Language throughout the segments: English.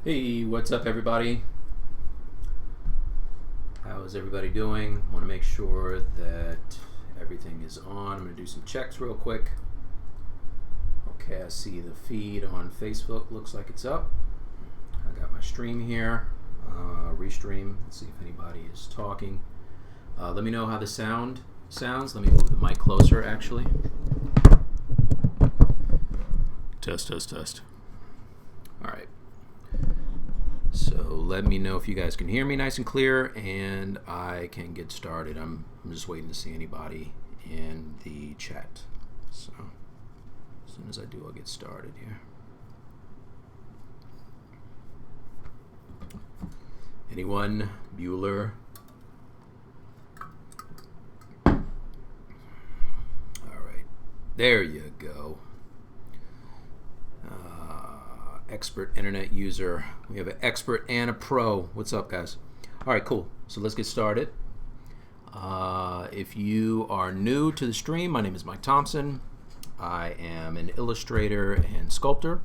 Hey, what's up everybody? How is everybody doing? Want to make sure that everything is on. I'm going to do some checks real quick. Okay, I see the feed on Facebook. Looks like it's up. I got my stream here. Restream. Let's see if anybody is talking. Let me know how the sound sounds. Let me move the mic closer actually. Test, test, test. All right. So let me know if you guys can hear me nice and clear and I can get started. I'm just waiting to see anybody in the chat. So as soon as I do, I'll get started here. Anyone? Bueller? All right. There you go. Expert internet user. We have an expert and a pro. What's up, guys? All right, cool. So let's get started. If you are new to the stream, my name is Mike Thompson. I am an illustrator and sculptor,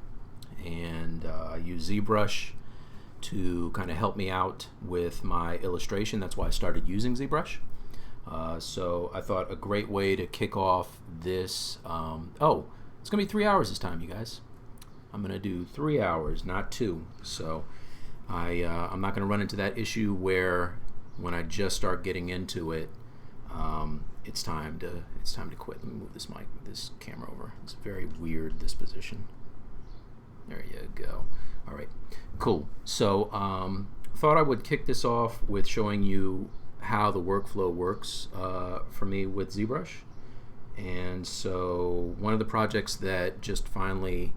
and I use ZBrush to kind of help me out with my illustration. That's why I started using ZBrush. So I thought a great way to kick off this. Oh, it's gonna be 3 hours this time, you guys. I'm going to do 3 hours, not 2. So I'm not going to run into that issue where when I just start getting into it, it's time to quit. Let me move this camera over. It's very weird, this position. There you go. All right, cool. So thought I would kick this off with showing you how the workflow works for me with ZBrush. And so one of the projects that just finally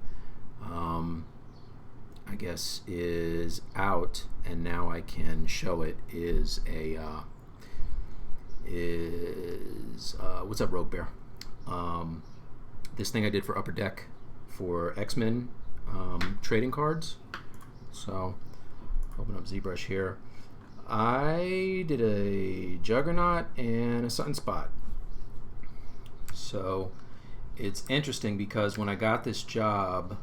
I guess is out and now I can show it is what's up, Rogue Bear? This thing I did for Upper Deck for X-Men trading cards. So open up ZBrush here. I did a Juggernaut and a Sunspot. So it's interesting because when I got this job,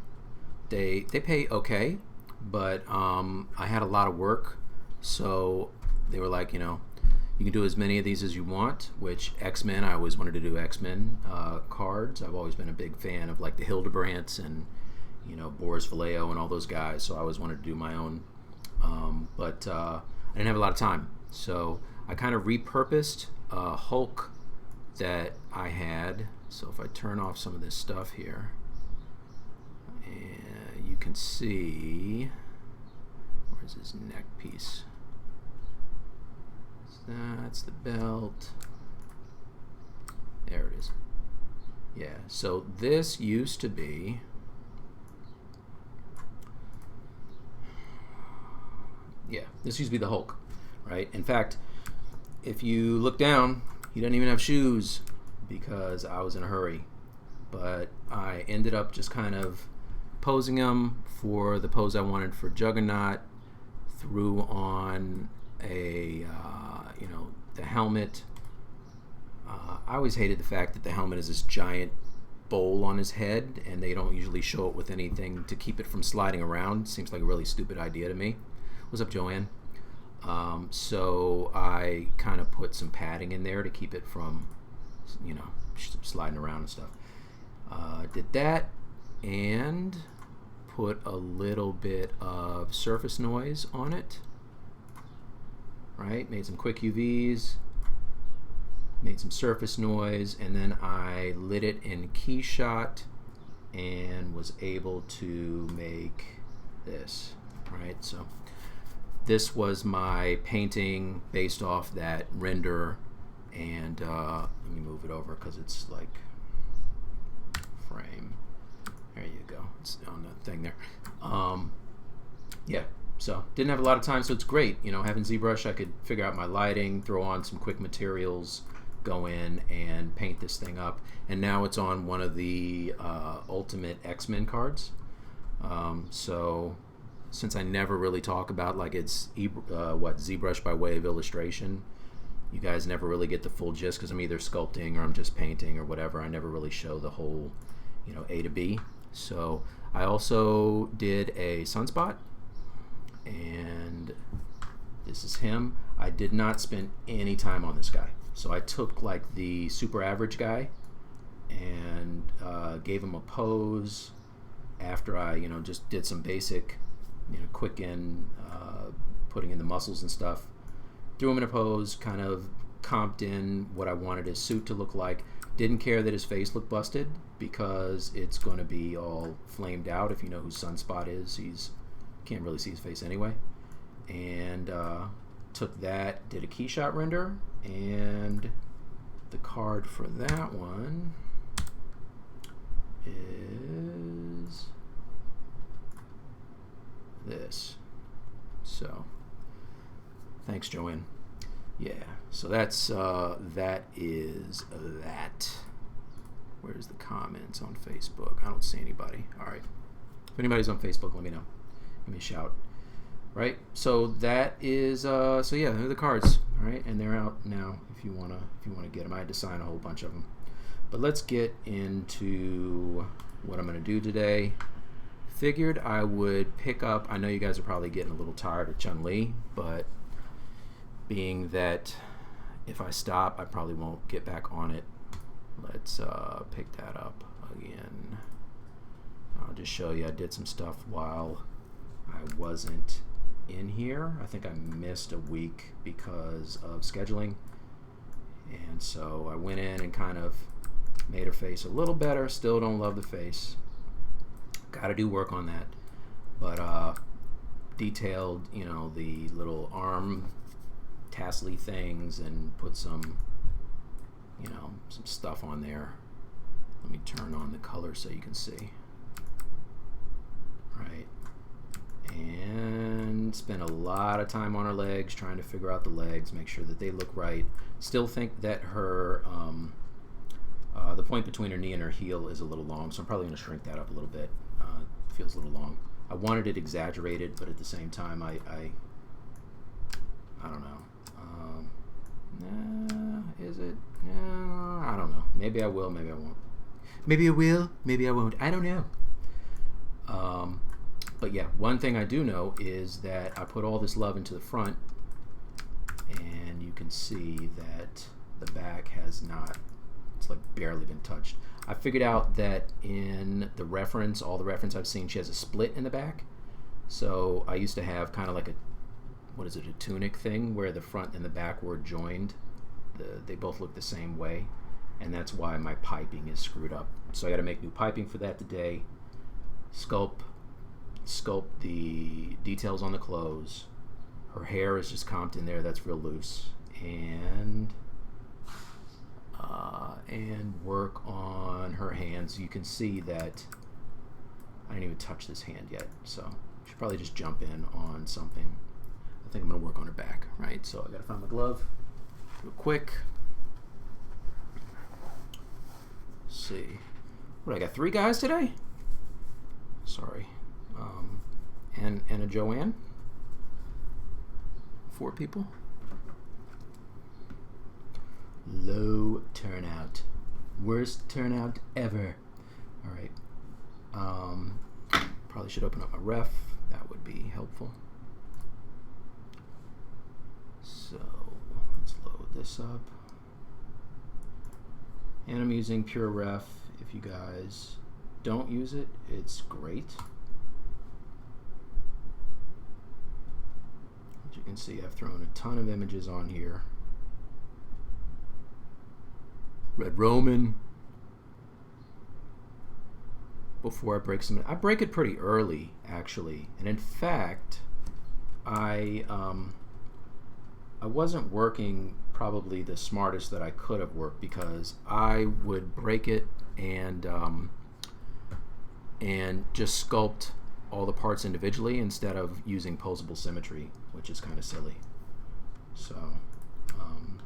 they pay okay, but I had a lot of work, so they were like, you know, you can do as many of these as you want, which X-Men, I always wanted to do X-Men cards. I've always been a big fan of like the Hildebrandts and, you know, Boris Vallejo and all those guys, so I always wanted to do my own, but I didn't have a lot of time, so I kind of repurposed Hulk that I had. So if I turn off some of this stuff here, and you can see, where's his neck piece? That's the belt. There it is. Yeah, so this used to be, this used to be the Hulk, right? In fact, if you look down, he doesn't even have shoes because I was in a hurry. But I ended up just kind of posing him for the pose I wanted for Juggernaut, threw on a, you know, the helmet. I always hated the fact that the helmet is this giant bowl on his head and they don't usually show it with anything to keep it from sliding around. Seems like a really stupid idea to me. What's up, Joanne? So I kind of put some padding in there to keep it from, you know, sliding around and stuff. Did that and put a little bit of surface noise on it, right? Made some quick UVs, made some surface noise, and then I lit it in KeyShot and was able to make this, right? So this was my painting based off that render, and let me move it over because it's like frame. There you go. It's on the thing there. Yeah, so didn't have a lot of time, so it's great. You know, having ZBrush, I could figure out my lighting, throw on some quick materials, go in and paint this thing up. And now it's on one of the Ultimate X-Men cards. So since I never really talk about like it's ZBrush by way of illustration, you guys never really get the full gist because I'm either sculpting or I'm just painting or whatever. I never really show the whole, you know, A to B. So I also did a sunspot and this is him. I did not spend any time on this guy. So I took like the super average guy and gave him a pose after I, just did some basic, quick in, putting in the muscles and stuff. Threw him in a pose, kind of comped in what I wanted his suit to look like. Didn't care that his face looked busted because it's going to be all flamed out. If you know who Sunspot is, can't really see his face anyway. And took that, did a KeyShot render, and the card for that one is this. So thanks, Joanne. Yeah, so that is that. Where's the comments on Facebook? I don't see anybody. All right, if anybody's on Facebook, let me know. Give me a shout. Right, so that is so yeah, they're the cards. All right, and they're out now if you wanna get them. I had to sign a whole bunch of them. But let's get into what I'm gonna do today. Figured I would pick up. I know you guys are probably getting a little tired of Chun Li, but being that if I stop, I probably won't get back on it. Let's pick that up again. I'll just show you I did some stuff while I wasn't in here. I think I missed a week because of scheduling, and so I went in and kind of made her face a little better. Still don't love the face. Got to do work on that, but detailed, the little arm tassely things and put some, some stuff on there. Let me turn on the color so you can see. Right. And spent a lot of time on her legs, trying to figure out the legs, make sure that they look right. Still think that her, the point between her knee and her heel is a little long, so I'm probably going to shrink that up a little bit. It feels a little long. I wanted it exaggerated, but at the same time, I don't know. Is it? No, I don't know. Maybe I will, maybe I won't. Maybe I will, maybe I won't. I don't know. But yeah, one thing I do know is that I put all this love into the front, and you can see that the back has not, it's like barely been touched. I figured out that in the reference, all the reference I've seen, she has a split in the back. So I used to have kind of like a, what is it, a tunic thing where the front and the back were joined. They both look the same way, and that's why my piping is screwed up. So I got to make new piping for that today. Sculpt the details on the clothes. Her hair is just comped in there, that's real loose, and work on her hands. You can see that I didn't even touch this hand yet, so I should probably just jump in on something. I think I'm gonna work on her back, right? So I gotta find my glove real quick. Let's see. What, I got 3 guys today? Sorry. And a Joanne? 4 people? Low turnout. Worst turnout ever. Alright. Probably should open up my ref. That would be helpful. So let's load this up. And I'm using Pure Ref. If you guys don't use it, it's great. As you can see, I've thrown a ton of images on here. Red Roman. Before I break some, I break it pretty early actually, and in fact, I wasn't working probably the smartest that I could have worked, because I would break it and just sculpt all the parts individually instead of using posable symmetry, which is kind of silly. So I'm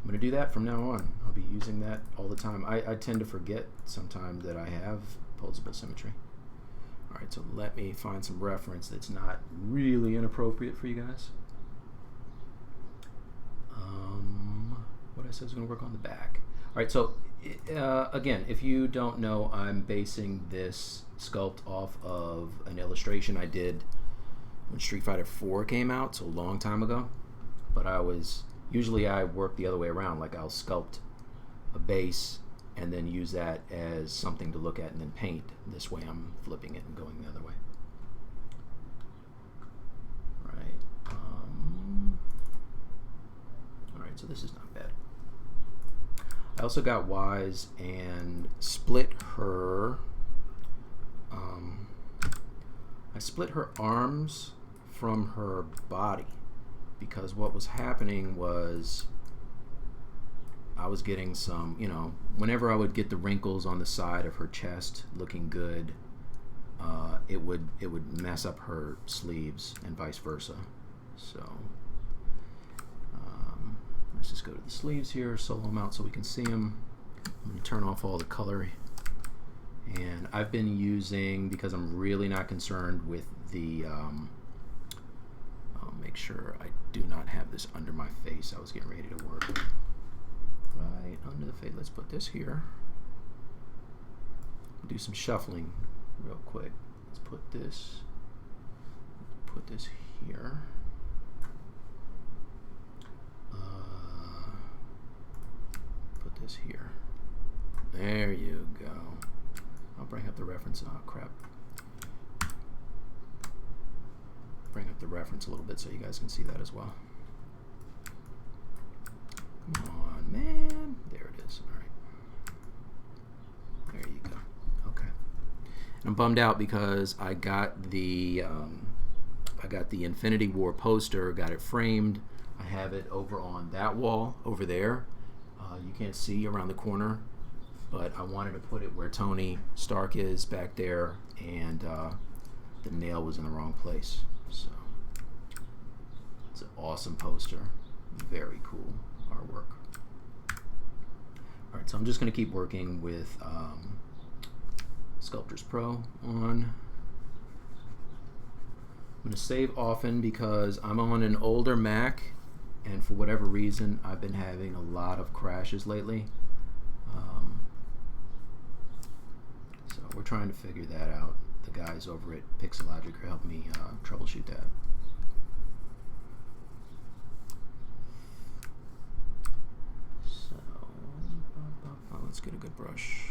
going to do that from now on. I'll be using that all the time. I tend to forget sometimes that I have posable symmetry. Alright, so let me find some reference that's not really inappropriate for you guys. What I said was going to work on the back. Alright, so again, if you don't know, I'm basing this sculpt off of an illustration I did when Street Fighter 4 came out, so a long time ago. But usually I work the other way around, like I'll sculpt a base and then use that as something to look at and then paint. This way I'm flipping it and going the other way. Right. Alright, so this is not bad. I also got wise and split her arms from her body, because what was happening was I was getting some, whenever I would get the wrinkles on the side of her chest looking good, it would mess up her sleeves and vice versa. So let's just go to the sleeves here, solo them out so we can see them. I'm going to turn off all the color. And I've been using, because I'm really not concerned with the, I'll make sure I do not have this under my face. I was getting ready to work. Right under the face. Let's put this here. Do some shuffling real quick. Let's put this here. Put this here. There you go. I'll bring up the reference. Oh crap. Bring up the reference a little bit so you guys can see that as well. Come on, man. There it is. All right. There you go. Okay. And I'm bummed out because I got the Infinity War poster. Got it framed. I have it over on that wall over there. You can't see around the corner, but I wanted to put it where Tony Stark is back there, and the nail was in the wrong place. So it's an awesome poster. Very cool artwork. Alright, so I'm just going to keep working with Sculptors Pro on. I'm going to save often because I'm on an older Mac, and for whatever reason I've been having a lot of crashes lately. So we're trying to figure that out. The guys over at Pixelogic are helping me troubleshoot that. So let's get a good brush.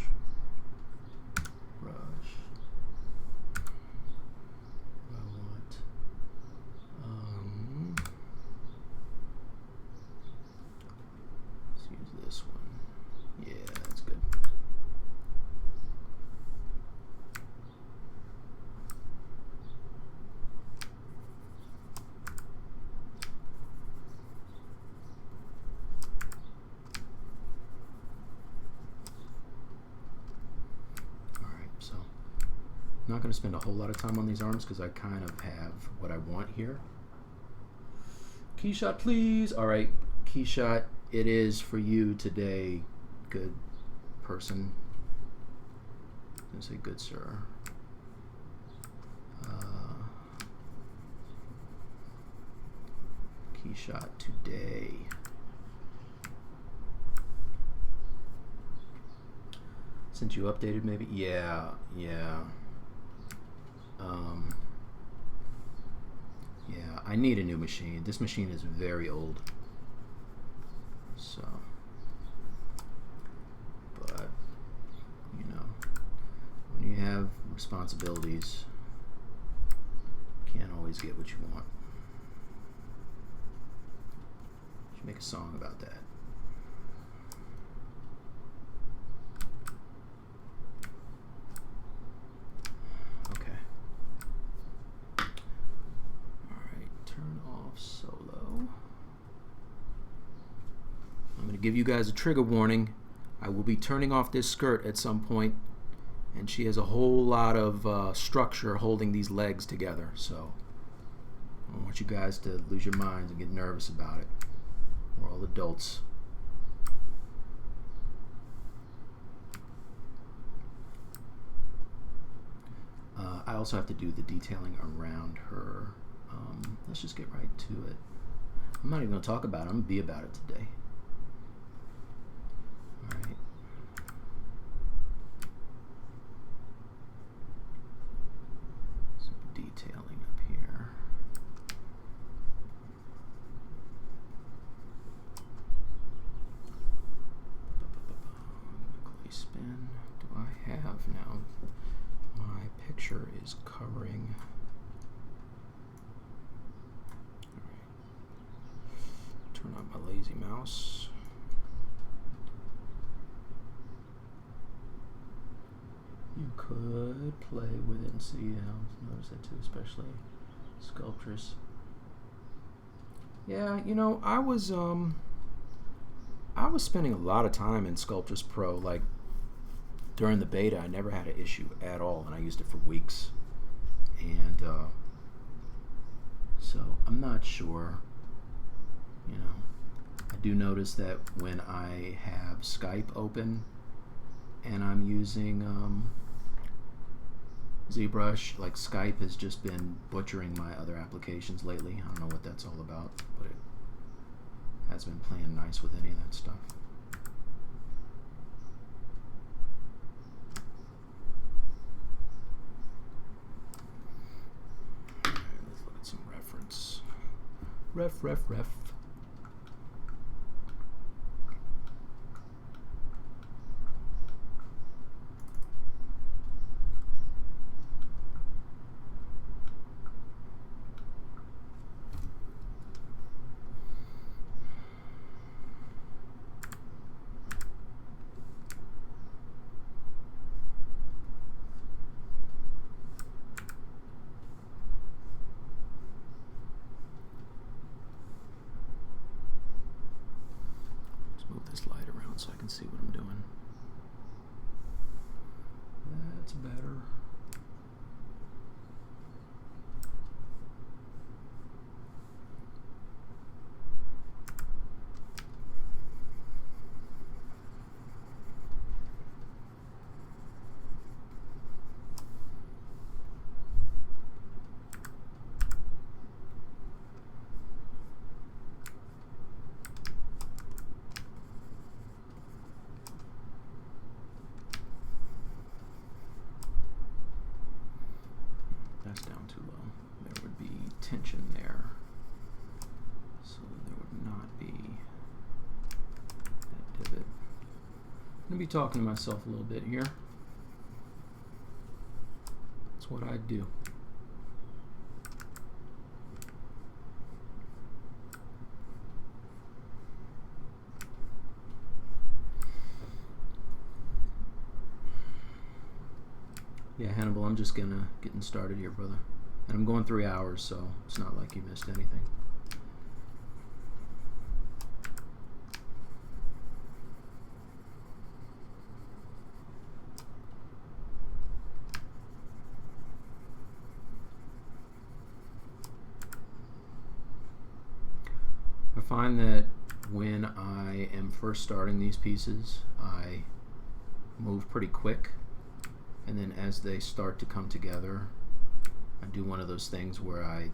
This one. Yeah, that's good. Alright, so I'm not going to spend a whole lot of time on these arms because I kind of have what I want here. KeyShot, please. Alright, KeyShot. It is for you today, good person. I'm going to say good sir. KeyShot today. Since you updated maybe? Yeah. Yeah, I need a new machine. This machine is very old. So, but, when you have responsibilities, you can't always get what you want. You should make a song about that. Okay. Alright, turn off solo. I'm going to give you guys a trigger warning. I will be turning off this skirt at some point, and she has a whole lot of structure holding these legs together, so I don't want you guys to lose your minds and get nervous about it. We're all adults. I also have to do the detailing around her. Let's just get right to it. I'm not even going to talk about it. I'm going to be about it today. Alright. Some detailing up here. lazy mouse. You could play with it and see how, notice that too, especially sculptures. Yeah, you know, I was spending a lot of time in Sculptris Pro. Like during the beta, I never had an issue at all, and I used it for weeks. And so I'm not sure. You know, I do notice that when I have Skype open and I'm using ZBrush, like Skype has just been butchering my other applications lately. I don't know what that's all about, but it has been playing nice with any of that stuff. All right, let's look at some reference. Ref. Move this light around so I can see what I'm doing. That's better. That's down too low. There would be tension there. So there would not be that divot. I'm going to be talking to myself a little bit here. That's what I do. Yeah, Hannibal, I'm just getting started here, brother. And I'm going 3 hours, so it's not like you missed anything. I find that when I am first starting these pieces, I move pretty quick. And then as they start to come together, I do one of those things where I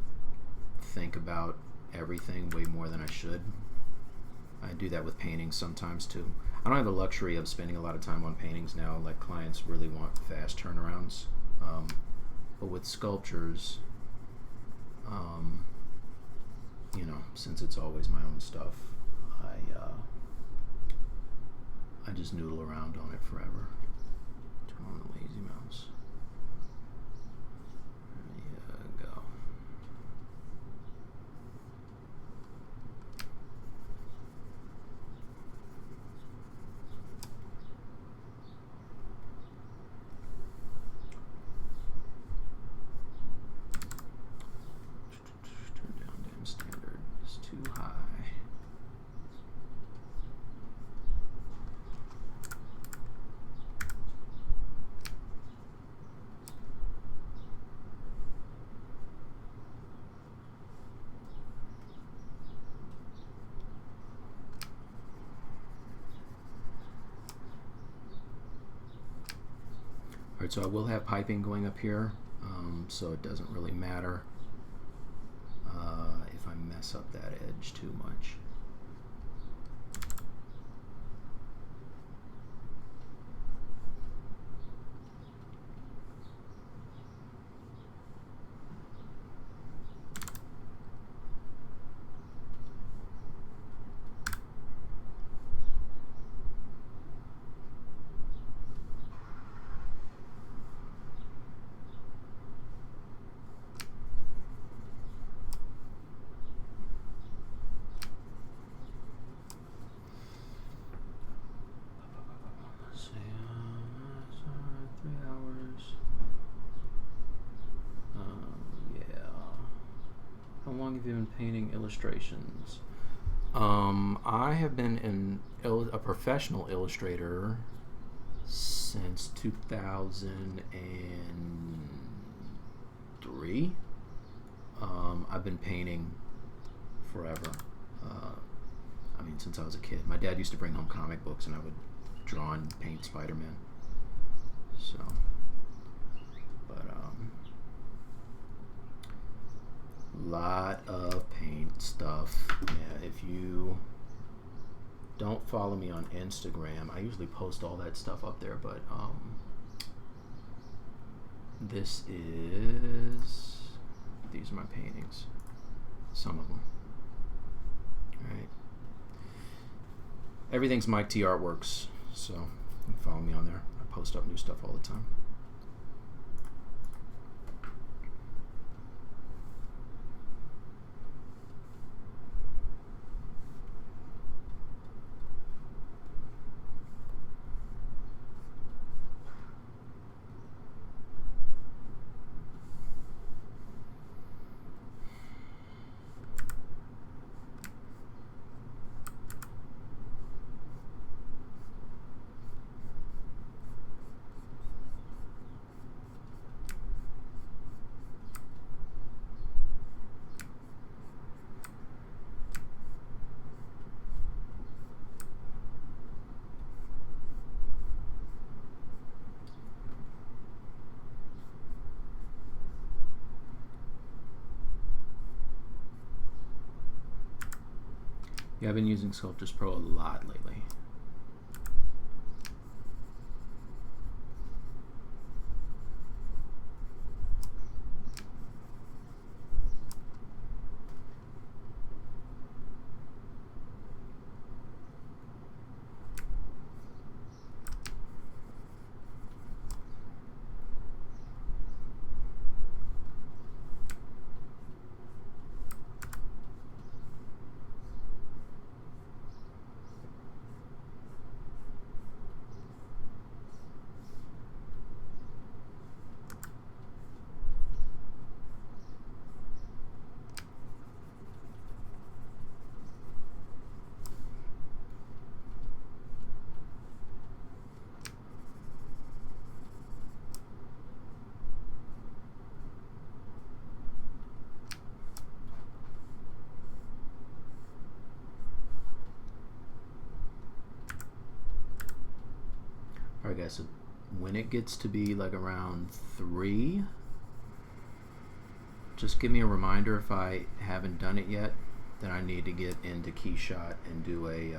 think about everything way more than I should. I do that with paintings sometimes too. I don't have the luxury of spending a lot of time on paintings now, like clients really want fast turnarounds. But with sculptures, you know, since it's always my own stuff, I just noodle around on it forever. On the lazy mouse. There you go. Turn down damn standard. It's too high. Alright, so I will have piping going up here, so it doesn't really matter if I mess up that edge too much. How long have you been painting illustrations? I have been a professional illustrator since 2003. I've been painting forever. I mean, since I was a kid. My dad used to bring home comic books, and I would draw and paint Spider-Man. So, but lot of paint stuff. Yeah, if you don't follow me on Instagram, I usually post all that stuff up there, but these are my paintings, some of them. All right, everything's Mike T Artworks, so you can follow me on there. I post up new stuff all the time. Yeah, I've been using Sculptors Pro a lot lately. Alright guys, so when it gets to be like around 3, just give me a reminder if I haven't done it yet, then I need to get into KeyShot and do a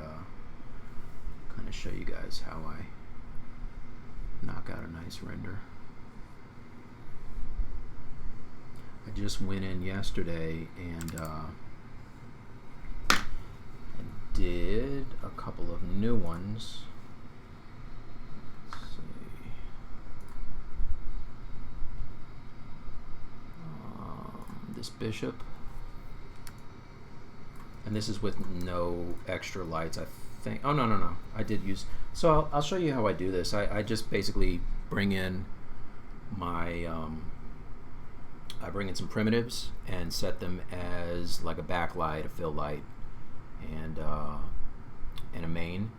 kind of show you guys how I knock out a nice render. I just went in yesterday and did a couple of new ones. This bishop, and this is with no extra lights, I think. Oh no, I did use, so I'll show you how I do this. I just basically bring in my I bring in some primitives and set them as like a backlight, a fill light, and a main,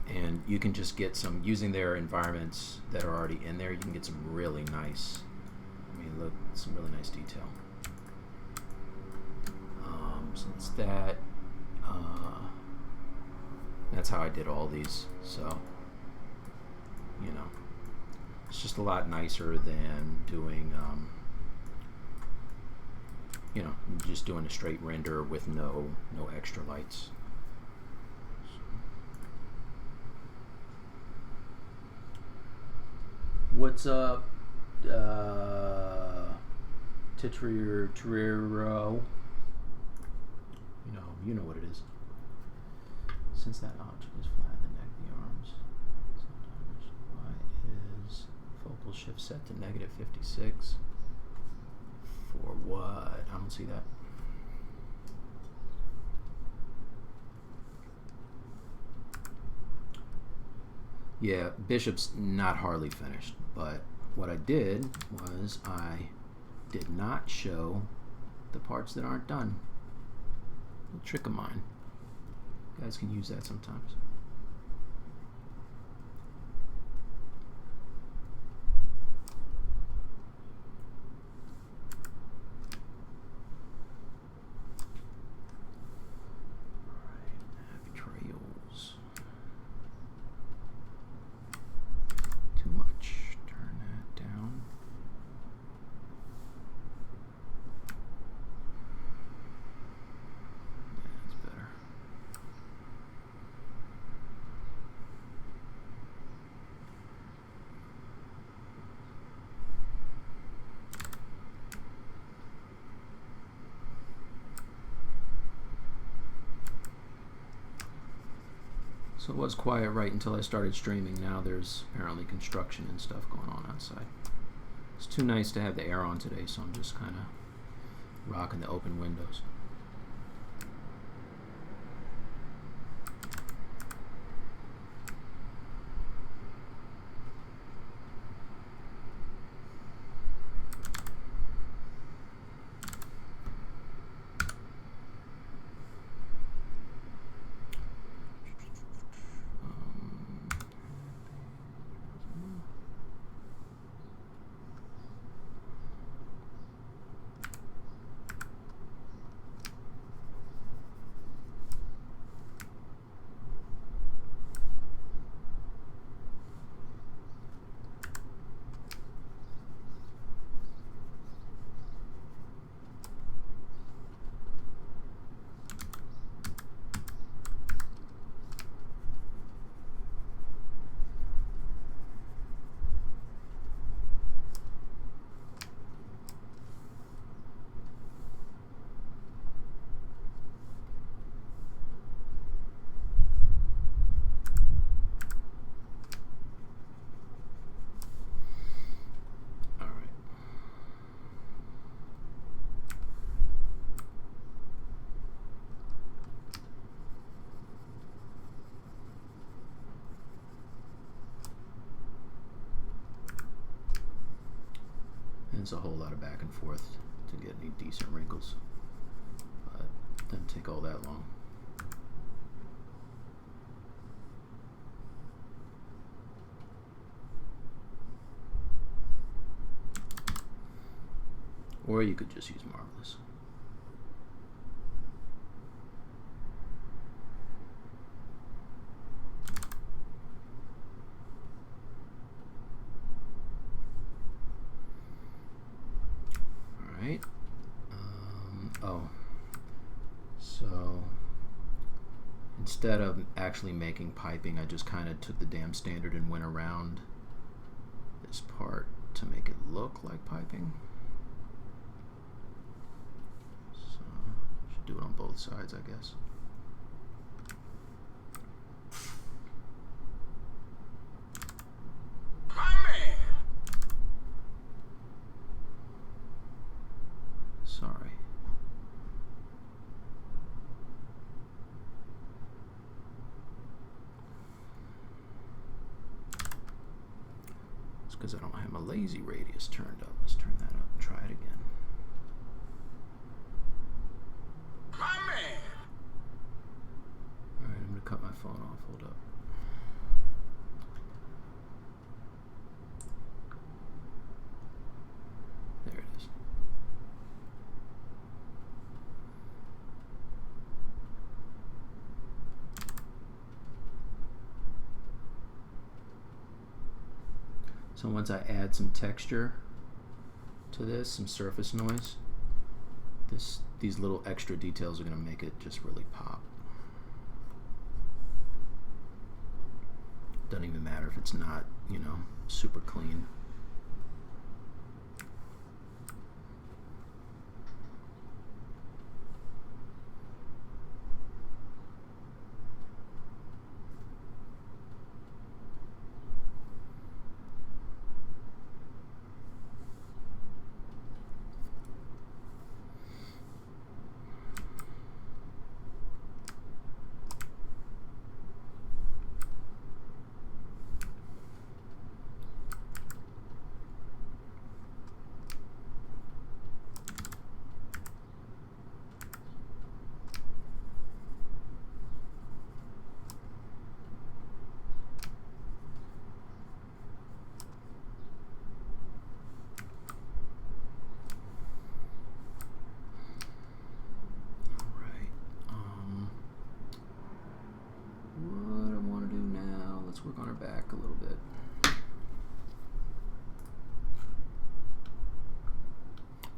and you can just get some, using their environments that are already in there, you can get some really nice, I mean, look, some really nice detail. So it's that. That's how I did all these. So, you know, it's just a lot nicer than doing, you know, just doing a straight render with no extra lights. What's up, Titriro? You know what it is. Since that object is flat, the neck, the arms, sometimes Y is focal shift set to -56. For what? I don't see that. Yeah, bishop's not hardly finished, but what I did was I did not show the parts that aren't done. A trick of mine. You guys can use that sometimes. So it was quiet right until I started streaming. Now there's apparently construction and stuff going on outside. It's too nice to have the air on today, so I'm just kind of rocking the open windows. It's a whole lot of back and forth to get any decent wrinkles, but it doesn't take all that long. Or you could just use Marvelous. So instead of actually making piping, I just kind of took the damn standard and went around this part to make it look like piping. So I should do it on both sides, I guess. Sorry. It's because I don't have my lazy radius turned up. Let's turn that up and try it again. My man. All right, I'm going to cut my phone off. Hold up. There it is. So once I add some texture to this, some surface noise, these little extra details are going to make it just really pop. Doesn't even matter if it's not, you know, super clean. back a little bit.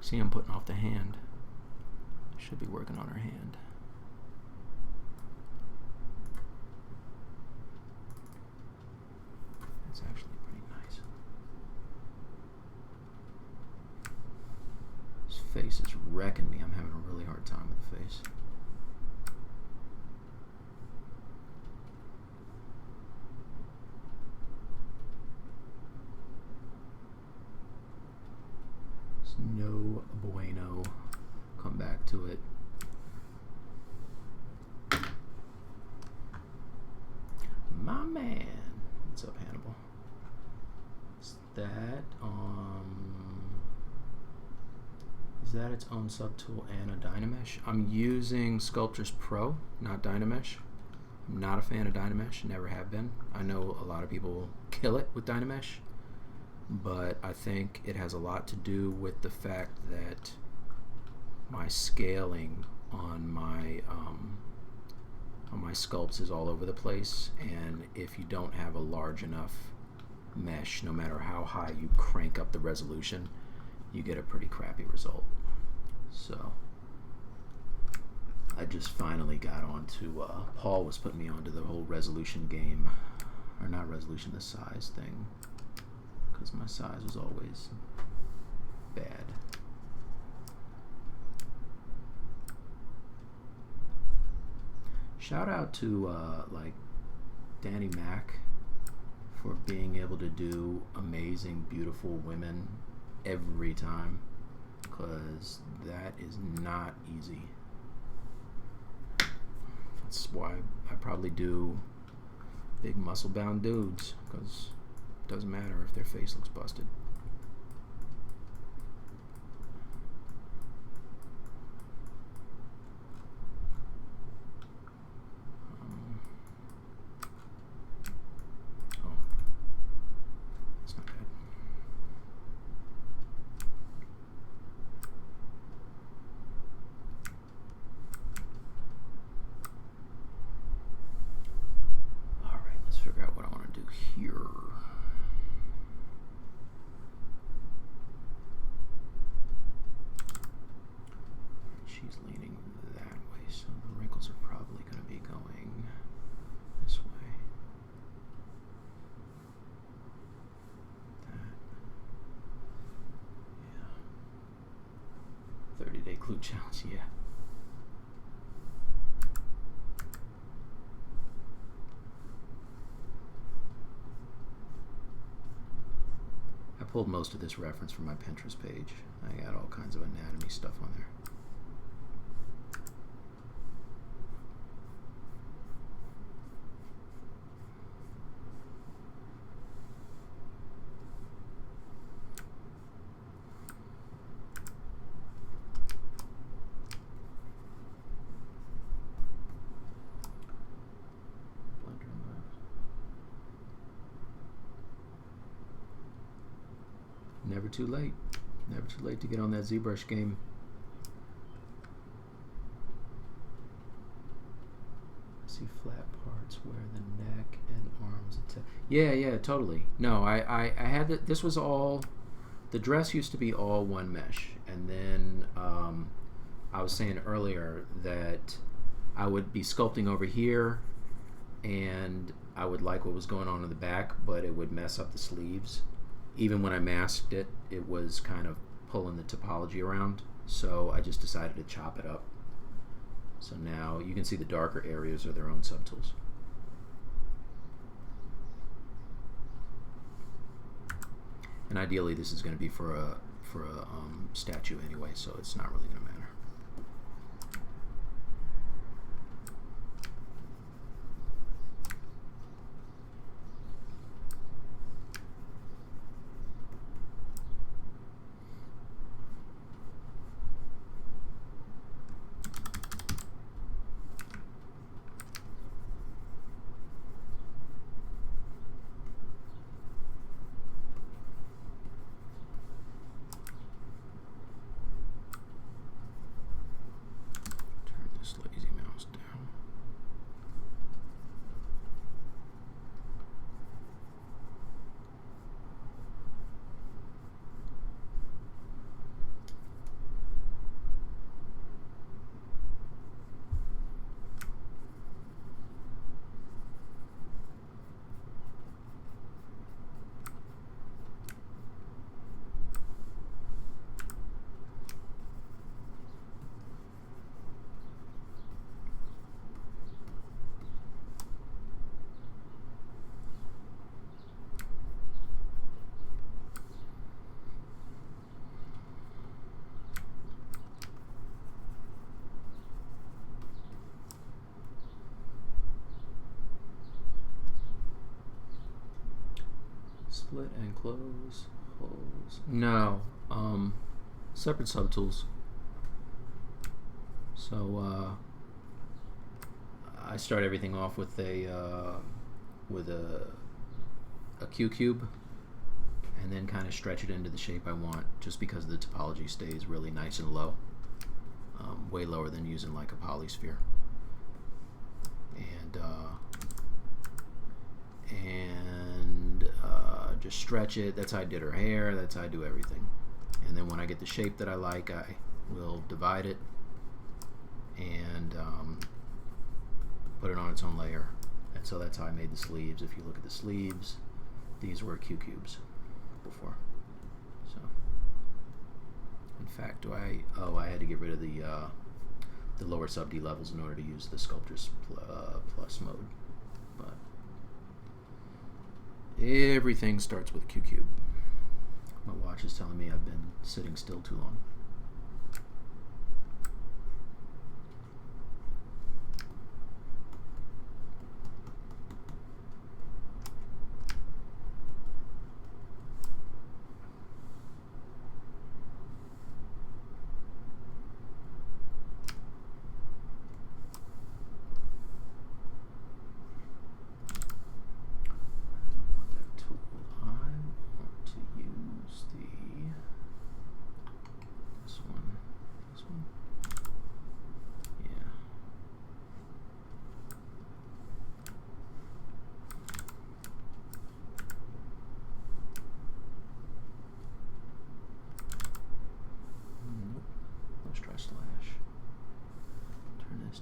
See, I'm putting off the hand. Should be working on her hand. That's actually pretty nice. This face is wrecking me. I'm having a really hard time with the face. It's no bueno. Come back to it. My man. What's up, Hannibal? Is that its own subtool and a Dynamesh? I'm using Sculptors Pro, not Dynamesh. I'm not a fan of Dynamesh, never have been. I know a lot of people kill it with Dynamesh, but I think it has a lot to do with the fact that my scaling on my sculpts is all over the place, and if you don't have a large enough mesh, no matter how high you crank up the resolution, you get a pretty crappy result. So I just finally got onto Paul was putting me onto the whole resolution game, or not resolution, the size thing, because my size was always bad. Shout out to like Danny Mac for being able to do amazing, beautiful women every time, because that is not easy. That's why I probably do big muscle-bound dudes, because it doesn't matter if their face looks busted. She's leaning that way, so the wrinkles are probably going to be going this way. That. Yeah. 30-day glue challenge, yeah. I pulled most of this reference from my Pinterest page. I got all kinds of anatomy stuff on there. Never too late. Never too late to get on that ZBrush game. I see flat parts where the neck and arms attack. Yeah, totally. No, I had that. This was all, the dress used to be all one mesh, and then I was saying earlier that I would be sculpting over here, and I would like what was going on in the back, but it would mess up the sleeves. Even when I masked it, it was kind of pulling the topology around, so I just decided to chop it up. So now you can see the darker areas are their own subtools. And ideally this is going to be for a statue anyway, so it's not really going to matter. Split and close holes. No, separate subtools. So I start everything off with a Q cube, and then kind of stretch it into the shape I want, just because the topology stays really nice and low, way lower than using like a polysphere. And just stretch it. That's how I did her hair. That's how I do everything. And then when I get the shape that I like, I will divide it and put it on its own layer. And so that's how I made the sleeves. If you look at the sleeves, these were Q cubes before. So, in fact, I had to get rid of the lower sub D levels in order to use the Sculptors Plus mode. But everything starts with Q cube. My watch is telling me I've been sitting still too long.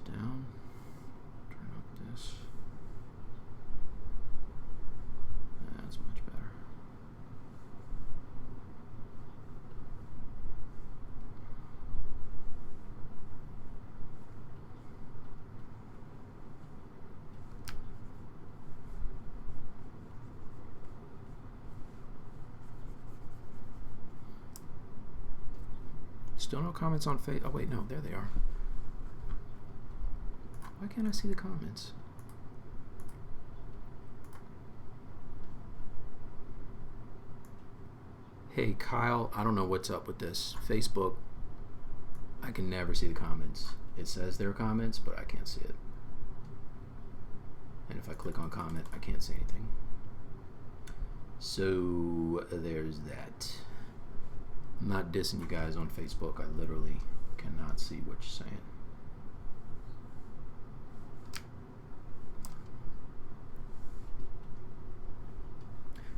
Down, turn up this. That's much better. Still no comments on Facebook. Oh wait, no, there they are. Why can't I see the comments? Hey Kyle, I don't know what's up with this. Facebook, I can never see the comments. It says there are comments, but I can't see it. And if I click on comment, I can't see anything. So there's that. I'm not dissing you guys on Facebook. I literally cannot see what you're saying.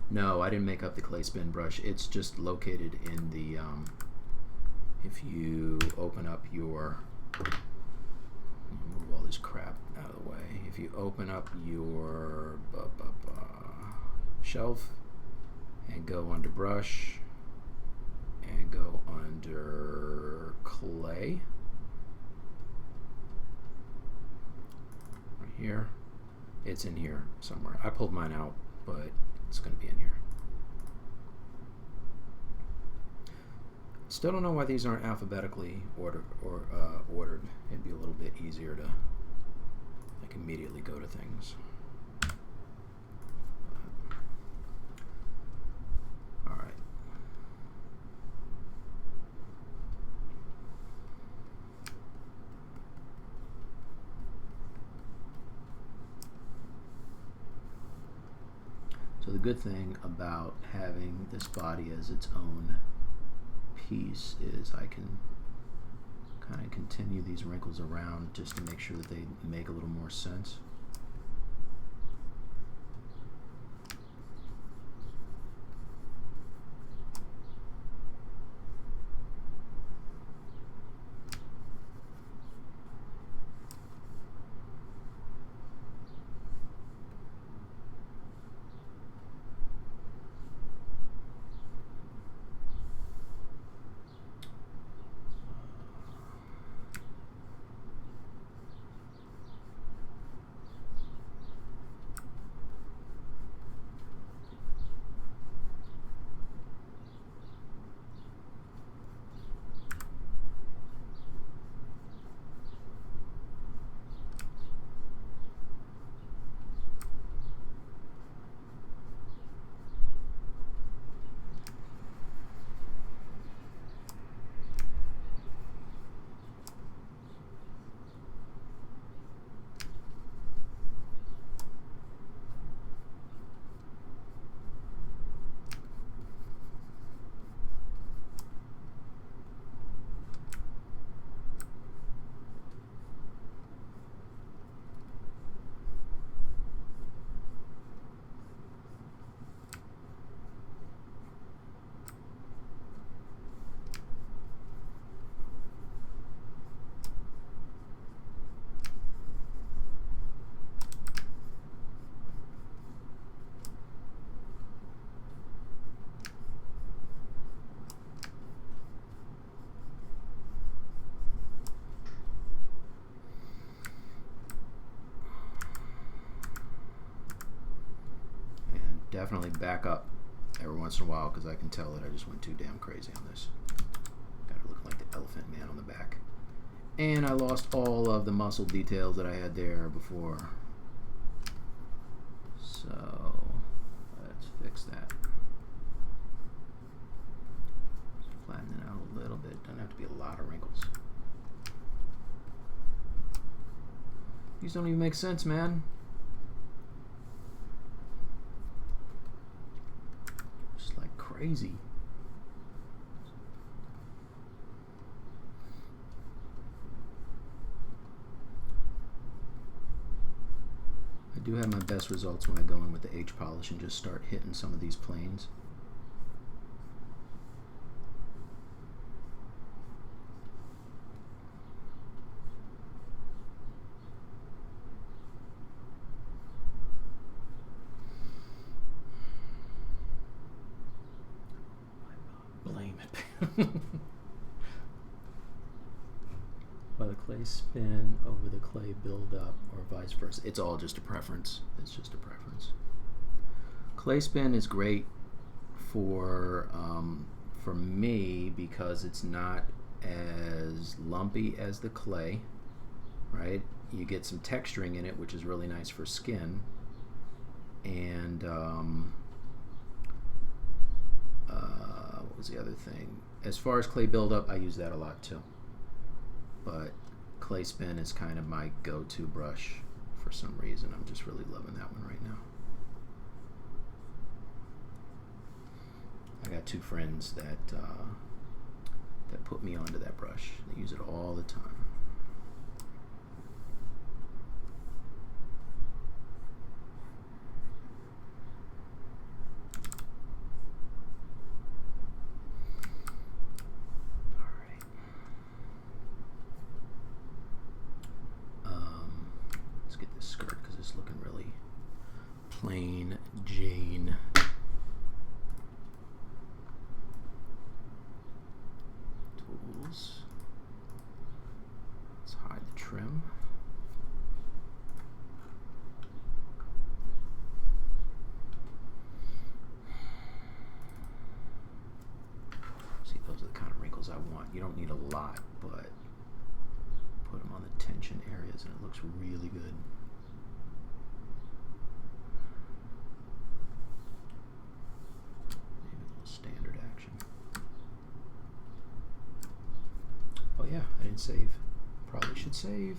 No, I didn't make up the clay spin brush. It's just located in the, if you open up your, move all this crap out of the way. If you open up your shelf and go under brush and go under clay, right here, it's in here somewhere. I pulled mine out, but it's going to be in here. Still don't know why these aren't alphabetically ordered. It'd be a little bit easier to like immediately go to things. All right. So the good thing about having this body as its own piece is I can kind of continue these wrinkles around just to make sure that they make a little more sense. definitely back up every once in a while because I can tell that I just went too damn crazy on this. Got it looking like the elephant man on the back. And I lost all of the muscle details that I had there before. So let's fix that. Just flatten it out a little bit. Doesn't have to be a lot of wrinkles. These don't even make sense, man. Just like crazy. I do have my best results when I go in with the H polish and just start hitting some of these planes. Blame it. By the clay spin over the clay build up, or vice versa. It's all just a preference. It's just a preference. Clay spin is great for me because it's not as lumpy as the clay, right? You get some texturing in it, which is really nice for skin. And what was the other thing? As far as clay buildup, I use that a lot too. But clay spin is kind of my go-to brush for some reason. I'm just really loving that one right now. I got two friends that that put me onto that brush. They use it all the time. Plain Jane. Tools. Let's hide the trim. See, those are the kind of wrinkles I want. You don't need a lot, but put them on the tension areas and it looks really good. Standard action. Oh yeah, I didn't save. Probably should save.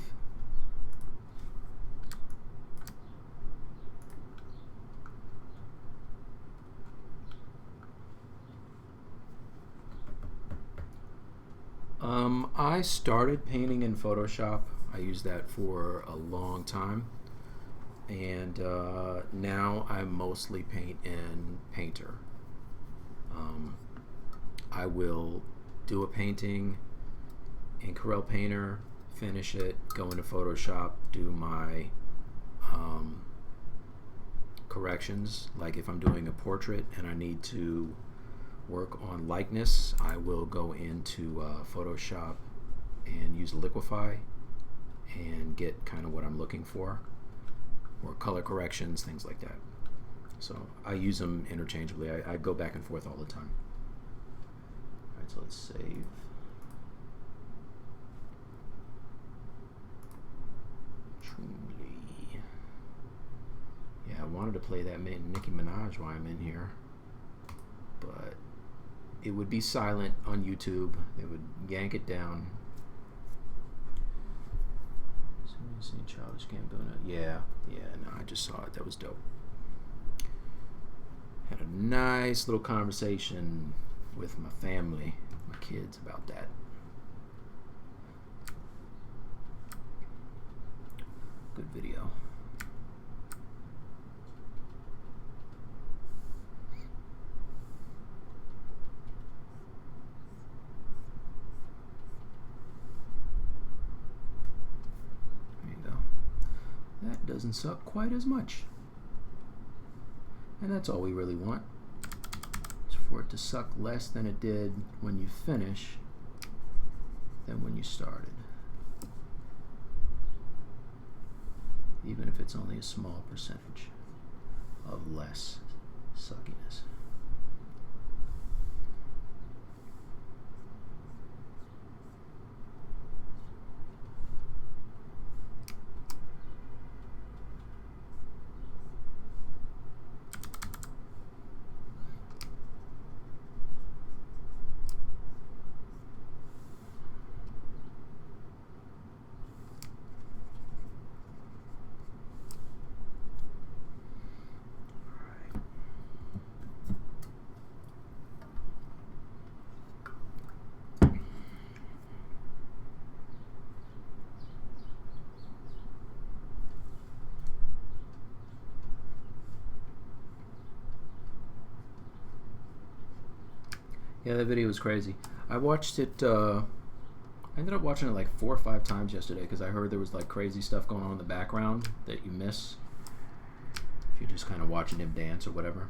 I started painting in Photoshop. I used that for a long time. And now I mostly paint in Painter. I will do a painting in Corel Painter, finish it, go into Photoshop, do my corrections. Like if I'm doing a portrait and I need to work on likeness, I will go into Photoshop and use Liquify and get kind of what I'm looking for, or color corrections, things like that. So I use them interchangeably. I go back and forth all the time. All right, so let's save. Chun Li. Yeah, I wanted to play that Nicki Minaj while I'm in here, but it would be silent on YouTube. They would yank it down. Childish Gambino. Yeah, no, I just saw it. That was dope. Had a nice little conversation with my family, my kids, about that. Good video. There you go. That doesn't suck quite as much. And that's all we really want, is for it to suck less than it did when you finish than when you started. Even if it's only a small percentage of less suckiness. Yeah, that video was crazy. I watched it, I ended up watching it like 4 or 5 times yesterday because I heard there was like crazy stuff going on in the background that you miss if you're just kind of watching him dance or whatever.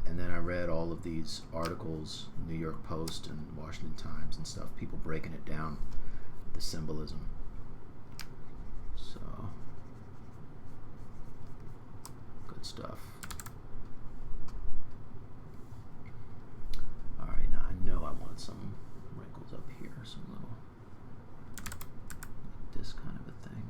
And then I read all of these articles, New York Post and Washington Times and stuff, people breaking it down, the symbolism. So, good stuff. Alright, now I know I want some wrinkles up here, some little, like this kind of a thing.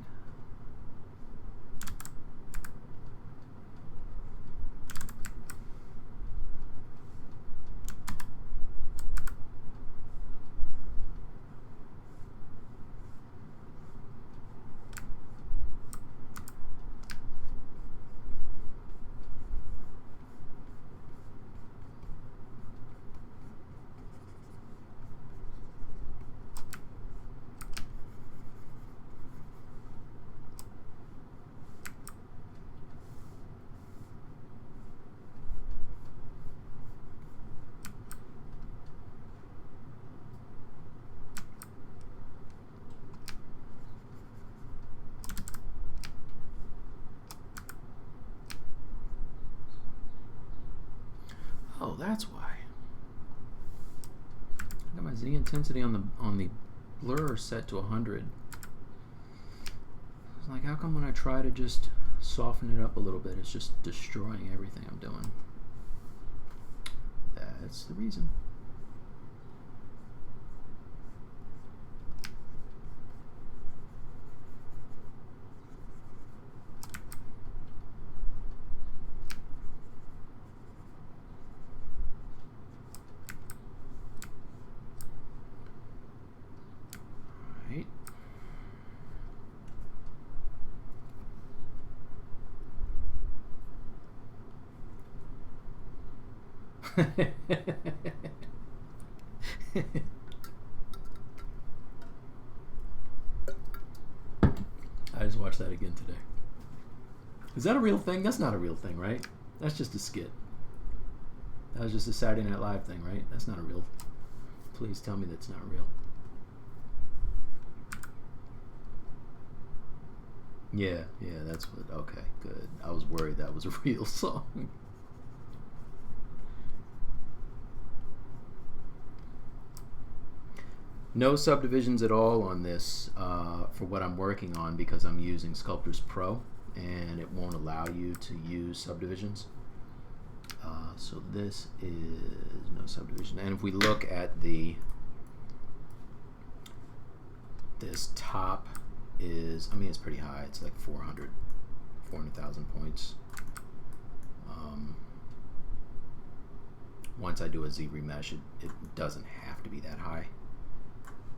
Oh, that's why. I got my Z intensity on the blur set to 100. It's like, how come when I try to just soften it up a little bit, it's just destroying everything I'm doing? That's the reason. I just watched that again today. Is that a real thing? That's not a real thing, right? That's just a skit. That was just a Saturday Night Live thing, right? That's not a real. Please tell me that's not real. Yeah, that's what. Okay, good. I was worried that was a real song. No subdivisions at all on this for what I'm working on because I'm using Sculptors Pro and it won't allow you to use subdivisions. So this is no subdivision. And if we look at this top is, I mean, it's pretty high. It's like 400,000 points. Once I do a Z remesh, it doesn't have to be that high.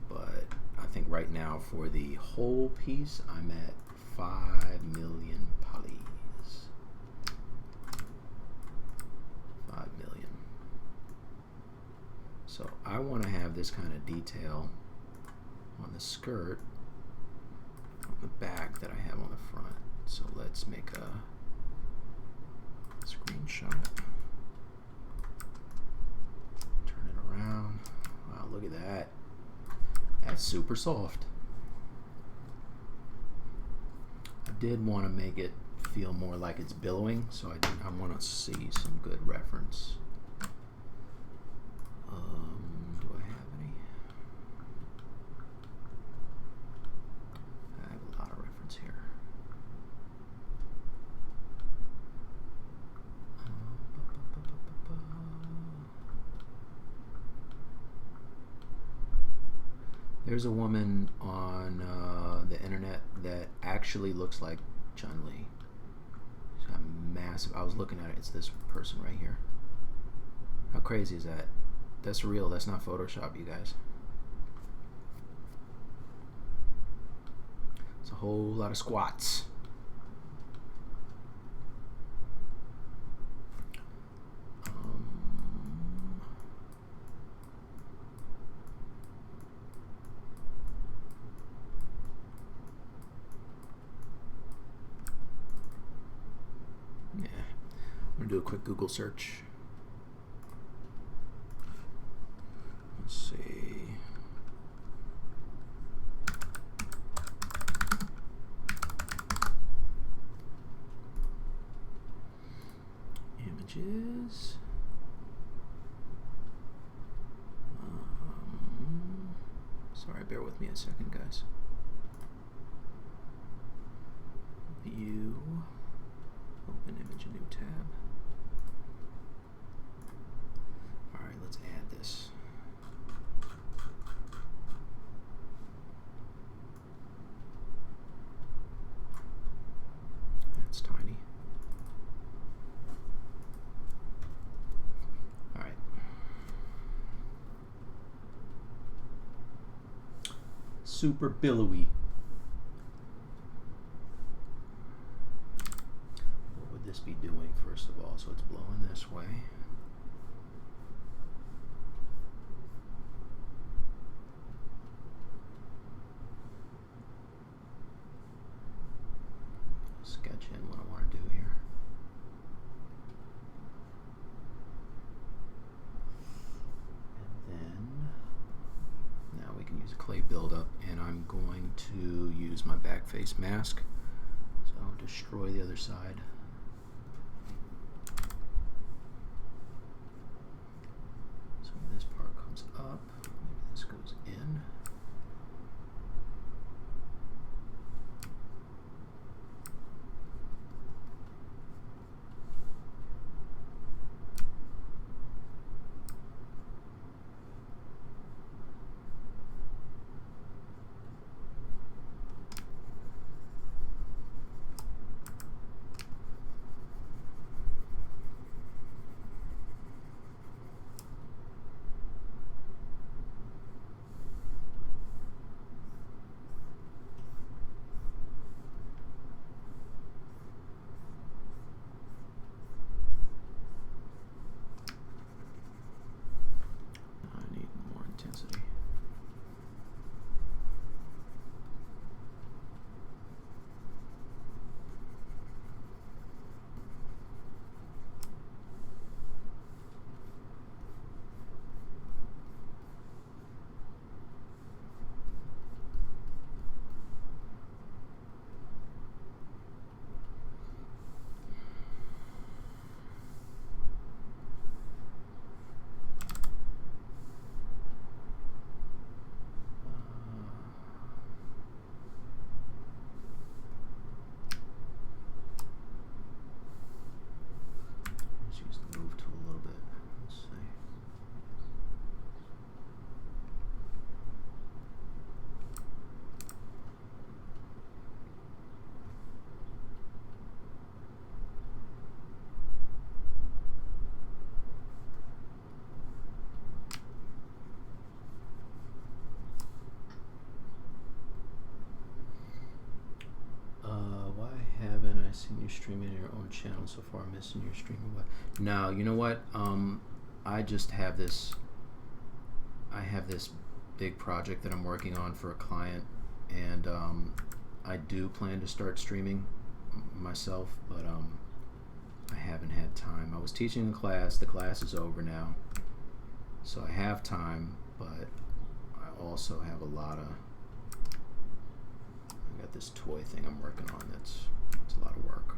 But I think right now for the whole piece, I'm at 5 million polys. 5 million. So I want to have this kind of detail on the skirt, on the back that I have on the front. So let's make a screenshot. Turn it around. Wow, look at that. That's super soft. I did want to make it feel more like it's billowing, so I want to see some good reference. Do I have any? I have a lot of reference here. There's a woman on the internet that actually looks like Chun Li. She's got massive. I was looking at it. It's this person right here. How crazy is that? That's real. That's not Photoshop, you guys. It's a whole lot of squats. Yeah, I'm gonna do a quick Google search. Let's see. Images. Sorry, bear with me a second, guys. View. Open image, a new tab. All right, let's add this. That's tiny. All right. Super billowy. This be doing first of all? So it's blowing this way. Sketch in what I want to do here. And then now we can use a clay buildup, and I'm going to use my back face mask. So I'll destroy the other side. This part comes up, maybe this goes in. Intensity. I seen you streaming on your own channel so far. I'm missing your streaming. What? No, you know what? I just have this. I have this big project that I'm working on for a client, and I do plan to start streaming myself, but I haven't had time. I was teaching a class. The class is over now, so I have time, but I also have a lot of. I got this toy thing I'm working on. It's a lot of work,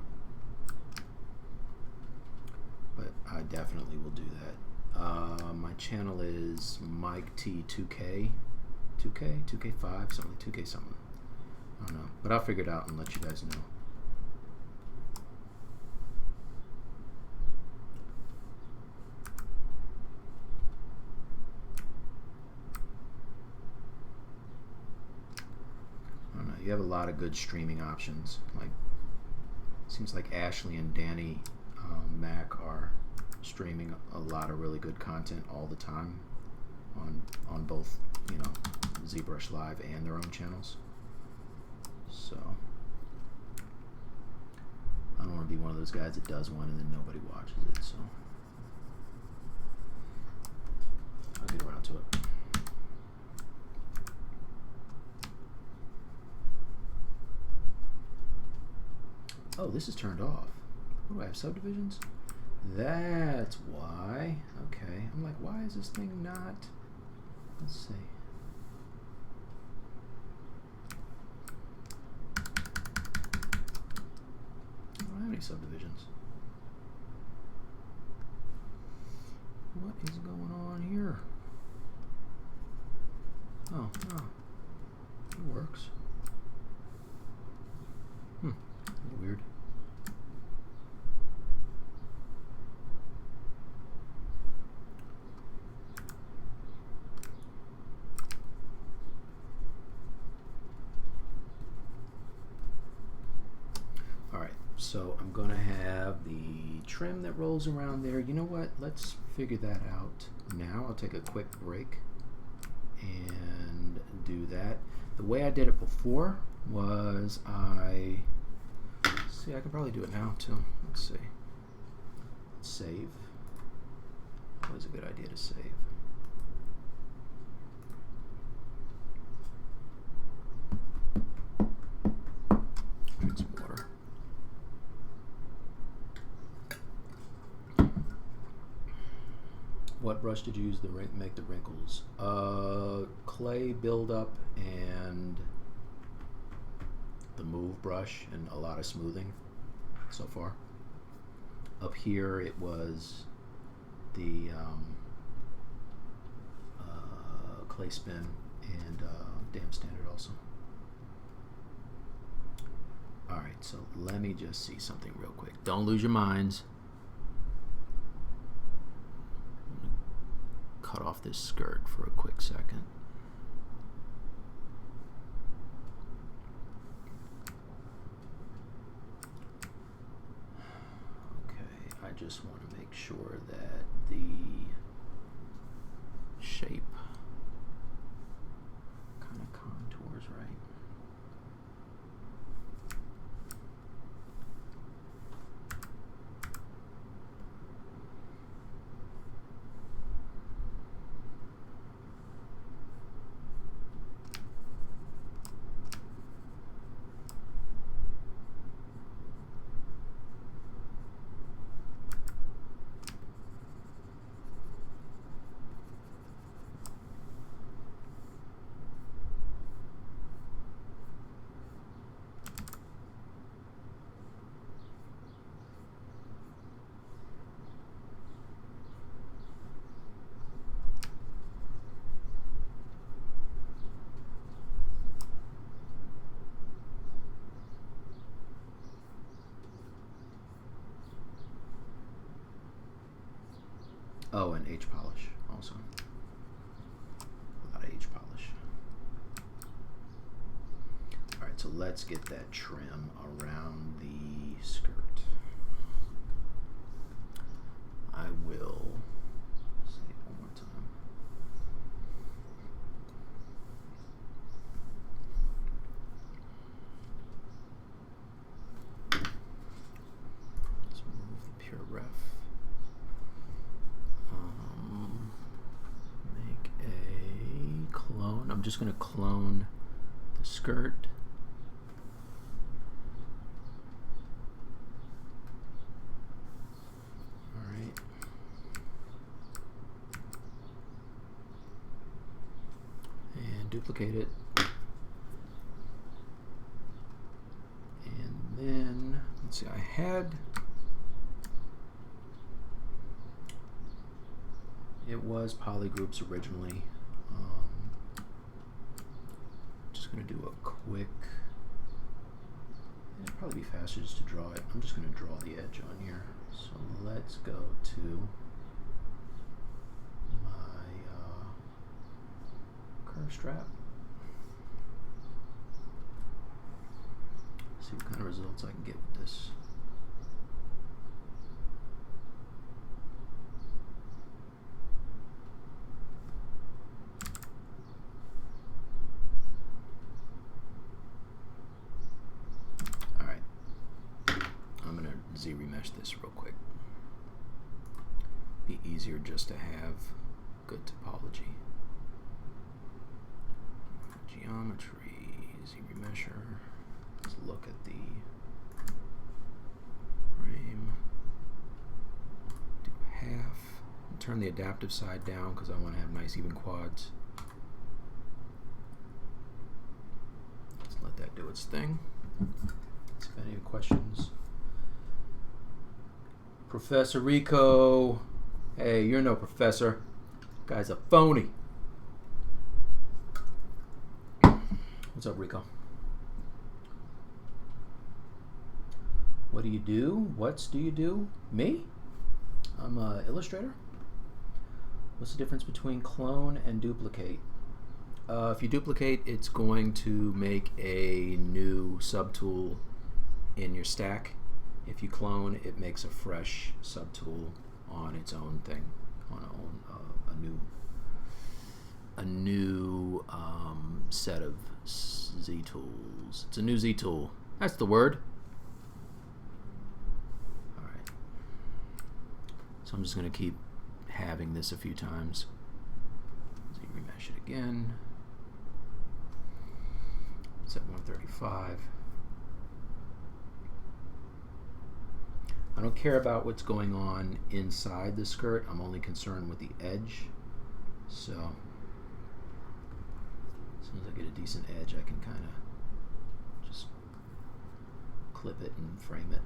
but I definitely will do that. My channel is Mike T2K, 2K5, something, 2K something. I don't know, but I'll figure it out and let you guys know. you have a lot of good streaming options. Like, seems like Ashley and Danny Mac are streaming a lot of really good content all the time on both, you know, ZBrush Live and their own channels. So I don't want to be one of those guys that does one and then nobody watches it. So I'll get around to it. Oh, this is turned off. What do I have, subdivisions? That's why. Okay. I'm like, why is this thing not? Let's see. I don't have any subdivisions. What is going on here? Oh, no. It works. Weird. Alright, so I'm going to have the trim that rolls around there. You know what? Let's figure that out now. I'll take a quick break and do that. The way I did it before was see, I can probably do it now too. Let's see. Save. Always a good idea to save. Drink some water. What brush did you use to make the wrinkles? Clay buildup and the move brush and a lot of smoothing so far. Up here it was the clay spin and damp standard also. Alright, so let me just see something real quick. Don't lose your minds. Cut off this skirt for a quick second. I just want to make sure that the shape kind of contours right. Oh, and H polish also. A lot of H polish. Alright, so let's get that trim around the skirt. I will say it one more time. Let's remove the pure ref. Make a clone. I'm just going to clone the skirt. Alright. And duplicate it. And then, let's see, I had... It was polygroups originally. Just going to do a quick, it'd probably be faster just to draw it. I'm just going to draw the edge on here. So let's go to my curve strap. See what kind of results I can get with this. All right, I'm gonna ZBrush this real quick. Be easier just to have good topology. Geometry, ZBrusher. Let's look at the frame. Do half. And turn the adaptive side down because I want to have nice even quads. Let's let that do its thing. Let's see if any questions. Professor Rico. Hey, you're no professor. Guy's a phony. What's up, Rico? What do you do? What do you do? Me? I'm an illustrator. What's the difference between clone and duplicate? If you duplicate, it's going to make a new subtool in your stack. If you clone, it makes a fresh subtool on its own thing, on a new set of Z tools. It's a new Z tool. That's the word. All right. So I'm just going to keep having this a few times. ZBrush it again. Set 135. I don't care about what's going on inside the skirt. I'm only concerned with the edge. So as soon as I get a decent edge, I can kind of just clip it and frame it.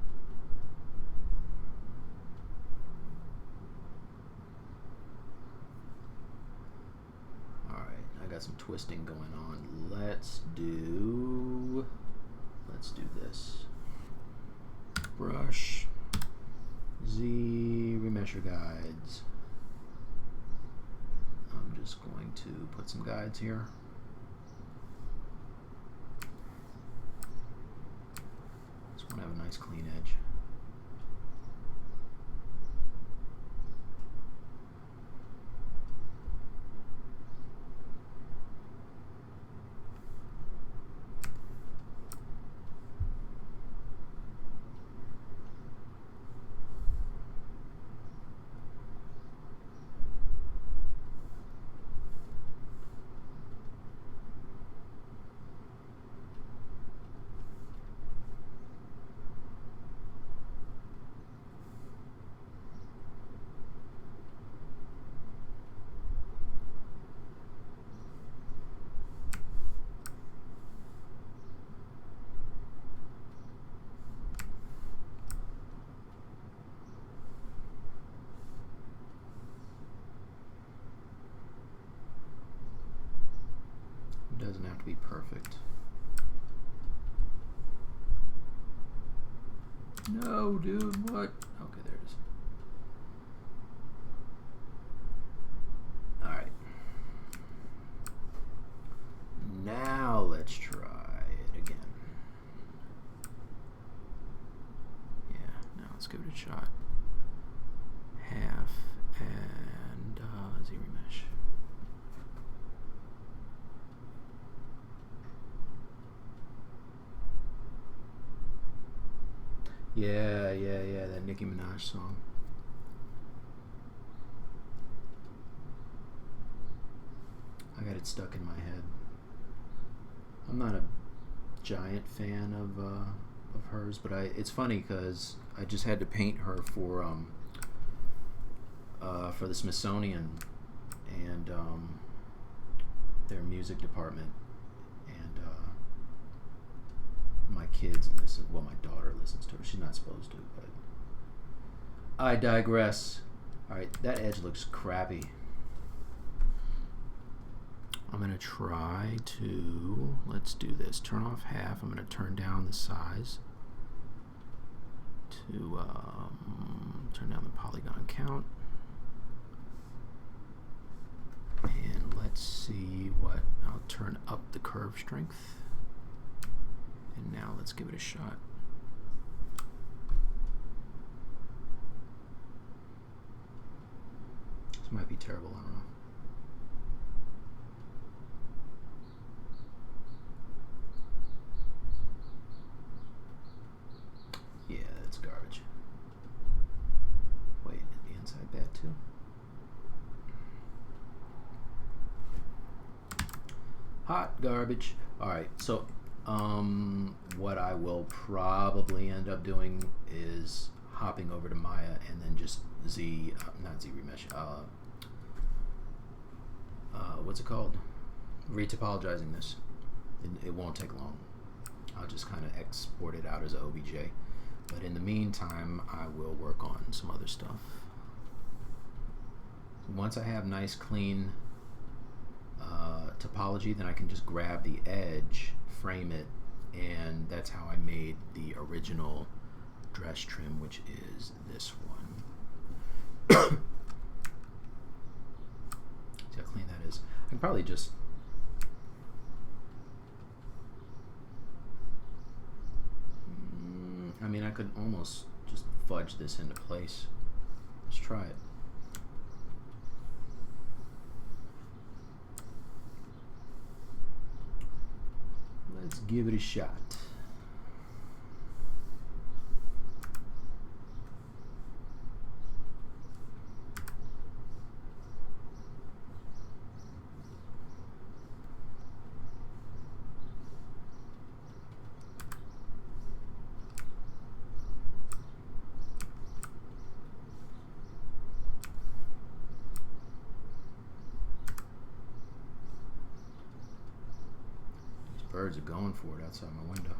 All right, I got some twisting going on. Let's do this. Brush. ZBrush guides. I'm just going to put some guides here. Just want to have a nice clean edge. Doesn't have to be perfect. No, dude, what? Okay, there it is. All right. Now let's try it again. Yeah, now let's give it a shot. Half and ZBrush. Yeah, that Nicki Minaj song. I got it stuck in my head. I'm not a giant fan of hers, but it's funny because I just had to paint her for the Smithsonian and their music department. My kids listen. Well, my daughter listens to her. She's not supposed to, but I digress. All right, that edge looks crappy. I'm going to try to, let's do this. Turn off half. I'm going to turn down the size to turn down the polygon count. And let's see what, I'll turn up the curve strength. And now let's give it a shot. This might be terrible, I don't know. Yeah, that's garbage. Wait, is the inside bad too? Hot garbage. Alright, so what I will probably end up doing is hopping over to Maya and then just not ZBrush, what's it called? Retopologizing this. It won't take long. I'll just kind of export it out as an OBJ. But in the meantime, I will work on some other stuff. Once I have nice, clean topology, then I can just grab the edge, frame it, and that's how I made the original dress trim, which is this one. See how clean that is? I can probably just I mean, I could almost just fudge this into place. Let's try it. Let's give it a shot. Birds are going for it outside my window.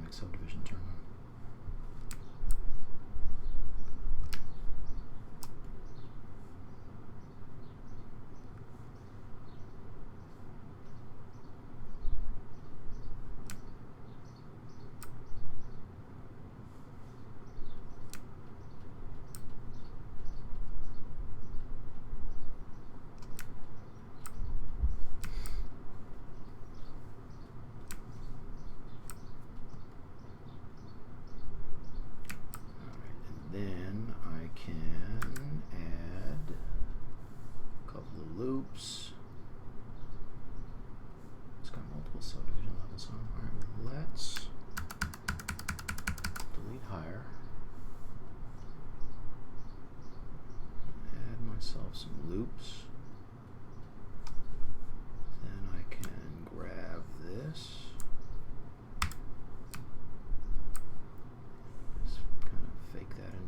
Subdivision turned on. Then I can add a couple of loops. It's got multiple subdivision levels on. Alright, let's delete higher. Add myself some loops. Then I can grab this.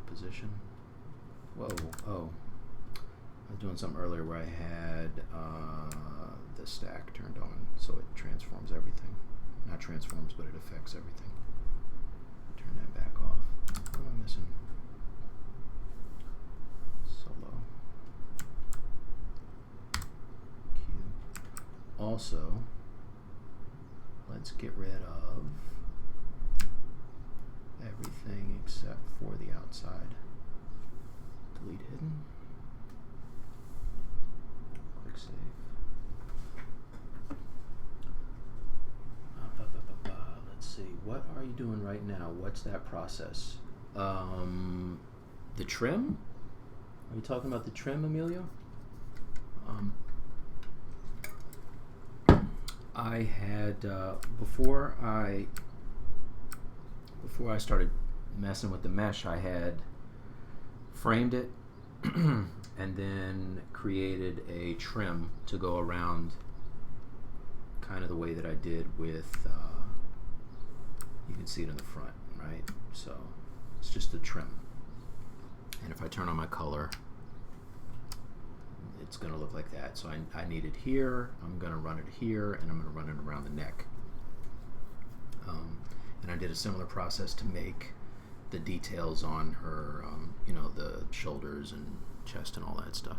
Position. Whoa, oh. I was doing something earlier where I had the stack turned on, so it transforms everything. Not transforms, but it affects everything. Turn that back off. What am I missing? Solo. Q. Also, let's get rid of everything except for the outside. Delete hidden. Click save. Let's see. What are you doing right now? What's that process? The trim? Are you talking about the trim, Emilio? I had before I started messing with the mesh, I had framed it and then created a trim to go around, kind of the way that I did with, you can see it in the front, right? So it's just the trim. And if I turn on my color, it's going to look like that. So I need it here, I'm going to run it here, and I'm going to run it around the neck. And I did a similar process to make the details on her, you know, the shoulders and chest and all that stuff.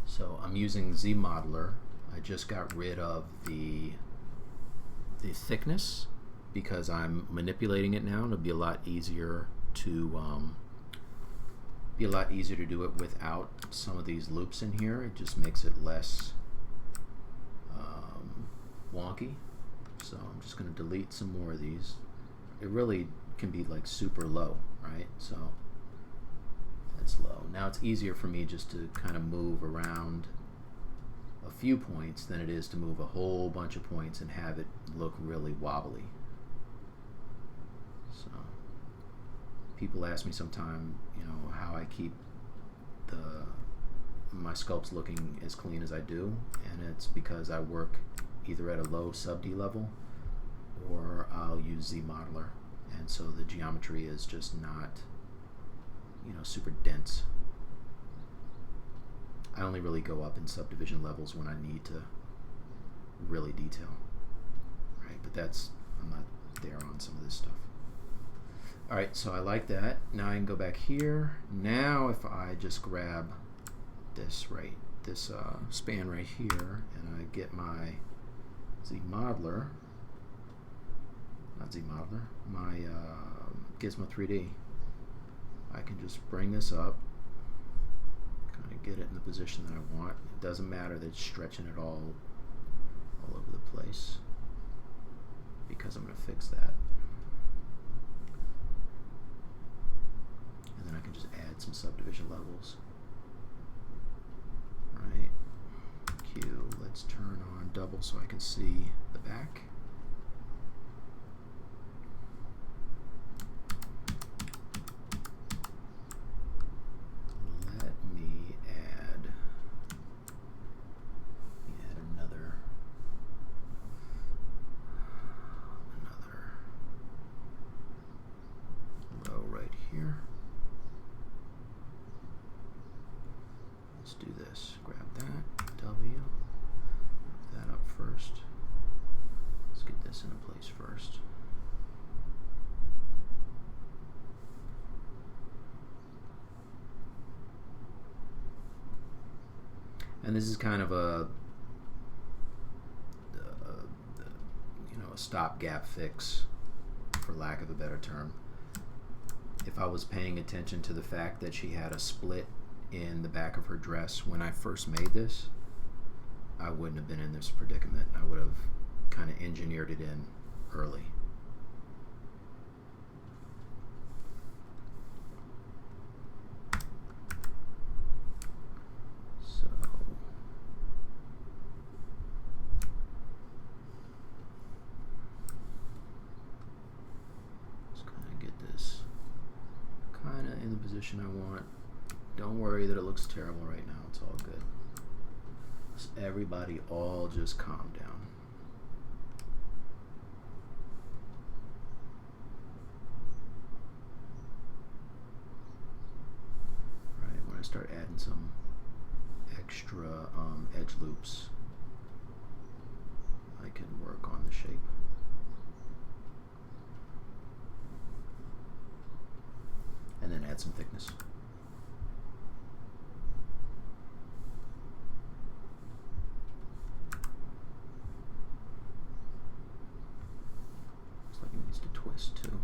So I'm using ZModeler. I just got rid of the thickness because I'm manipulating it now. It'll be a lot easier to do it without some of these loops in here. It just makes it less wonky. So I'm just going to delete some more of these. It really can be like super low, right? So that's low. Now it's easier for me just to kind of move around a few points than it is to move a whole bunch of points and have it look really wobbly. So people ask me sometime, you know, how I keep my sculpts looking as clean as I do, and it's because I work either at a low sub D level or I'll use ZModeler, and so the geometry is just not, you know, super dense. I only really go up in subdivision levels when I need to really detail, right? But that's, I'm not there on some of this stuff. All right, so I like that. Now I can go back here. Now if I just grab this span right here, and I get my ZModeler, not ZModeler, my Gizmo 3D, I can just bring this up, kind of get it in the position that I want. It doesn't matter that it's stretching it all over the place, because I'm going to fix that. And then I can just add some subdivision levels. Right. Q. Let's turn on double so I can see the back. Let me add another row right here. Let's do this. Grab that, W, move that up first. Let's get this into place first. And this is kind of a you know, a stopgap fix, for lack of a better term. If I was paying attention to the fact that she had a split in the back of her dress when I first made this, I wouldn't have been in this predicament. I would have kind of engineered it in early. So let's kind of get this kind of in the position I want. Don't worry that it looks terrible right now. It's all good. Just everybody all just calm down. Right, when I start adding some extra edge loops, I can work on the shape. And then add some thickness. Needs to twist too.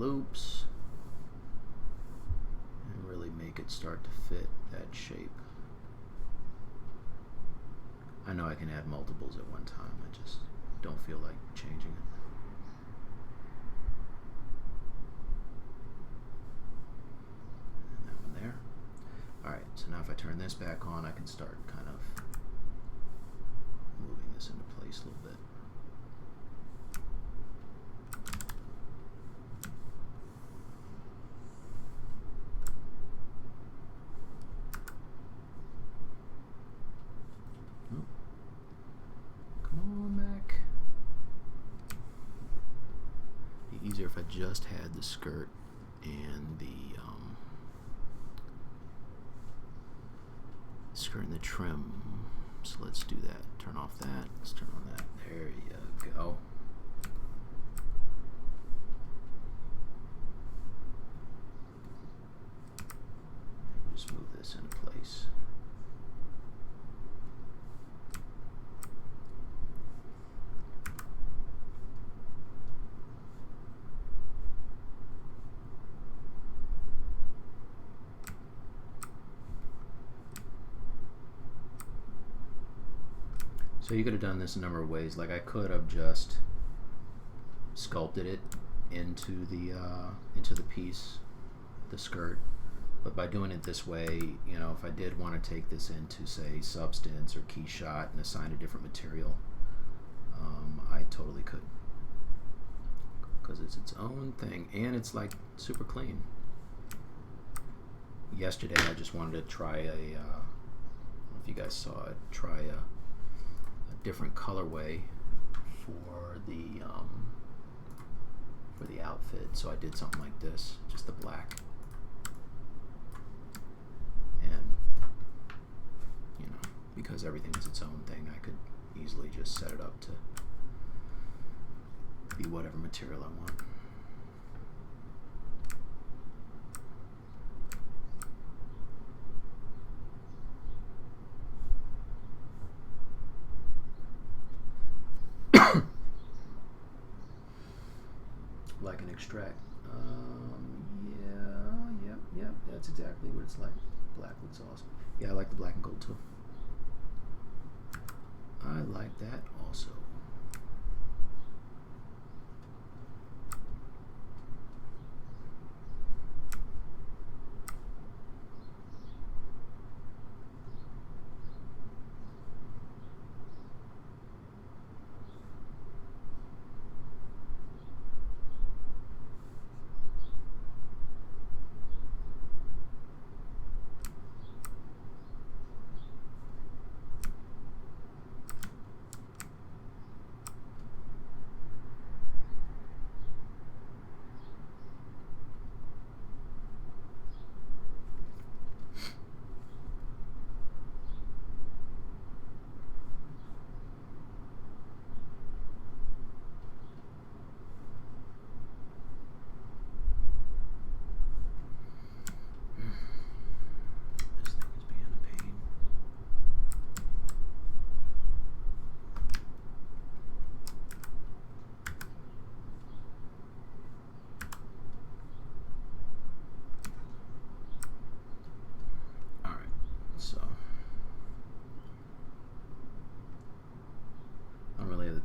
loops and really make it start to fit that shape. I know I can add multiples at one time, I just don't feel like changing it. And that one there. Alright, so now if I turn this back on, I can start kind of moving this into place a little bit. Easier if I just had the skirt and the trim. So let's do that. Turn off that. Let's turn on that. There you go. Just move this into place. So you could have done this a number of ways. Like I could have just sculpted it into the piece, the skirt. But by doing it this way, you know, if I did want to take this into, say, Substance or KeyShot and assign a different material, I totally could, because it's its own thing and it's like super clean. Yesterday I just wanted to try a, I don't know if you guys saw it, try a different colorway for the outfit, so I did something like this, just the black, and you know, because everything is its own thing, I could easily just set it up to be whatever material I want. Like an extract. Yeah, that's exactly what it's like. Black looks awesome. Yeah, I like the black and gold too. I like that also.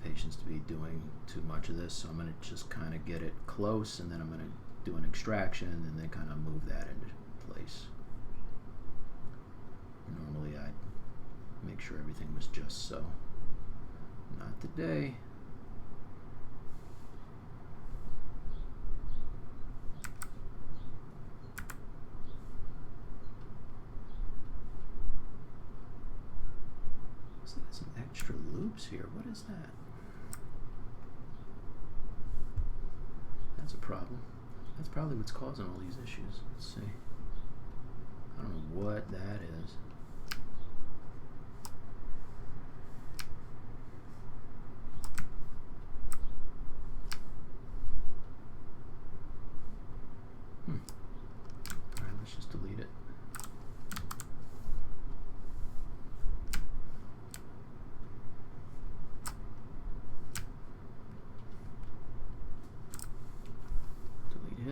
Patience to be doing too much of this, so I'm going to just kind of get it close, and then I'm going to do an extraction and then kind of move that into place. Normally I'd make sure everything was just so. Not today. Looks like some extra loops here. What is that? That's a problem. That's probably what's causing all these issues. Let's see. I don't know what that is. Alright, let's just delete it. Delete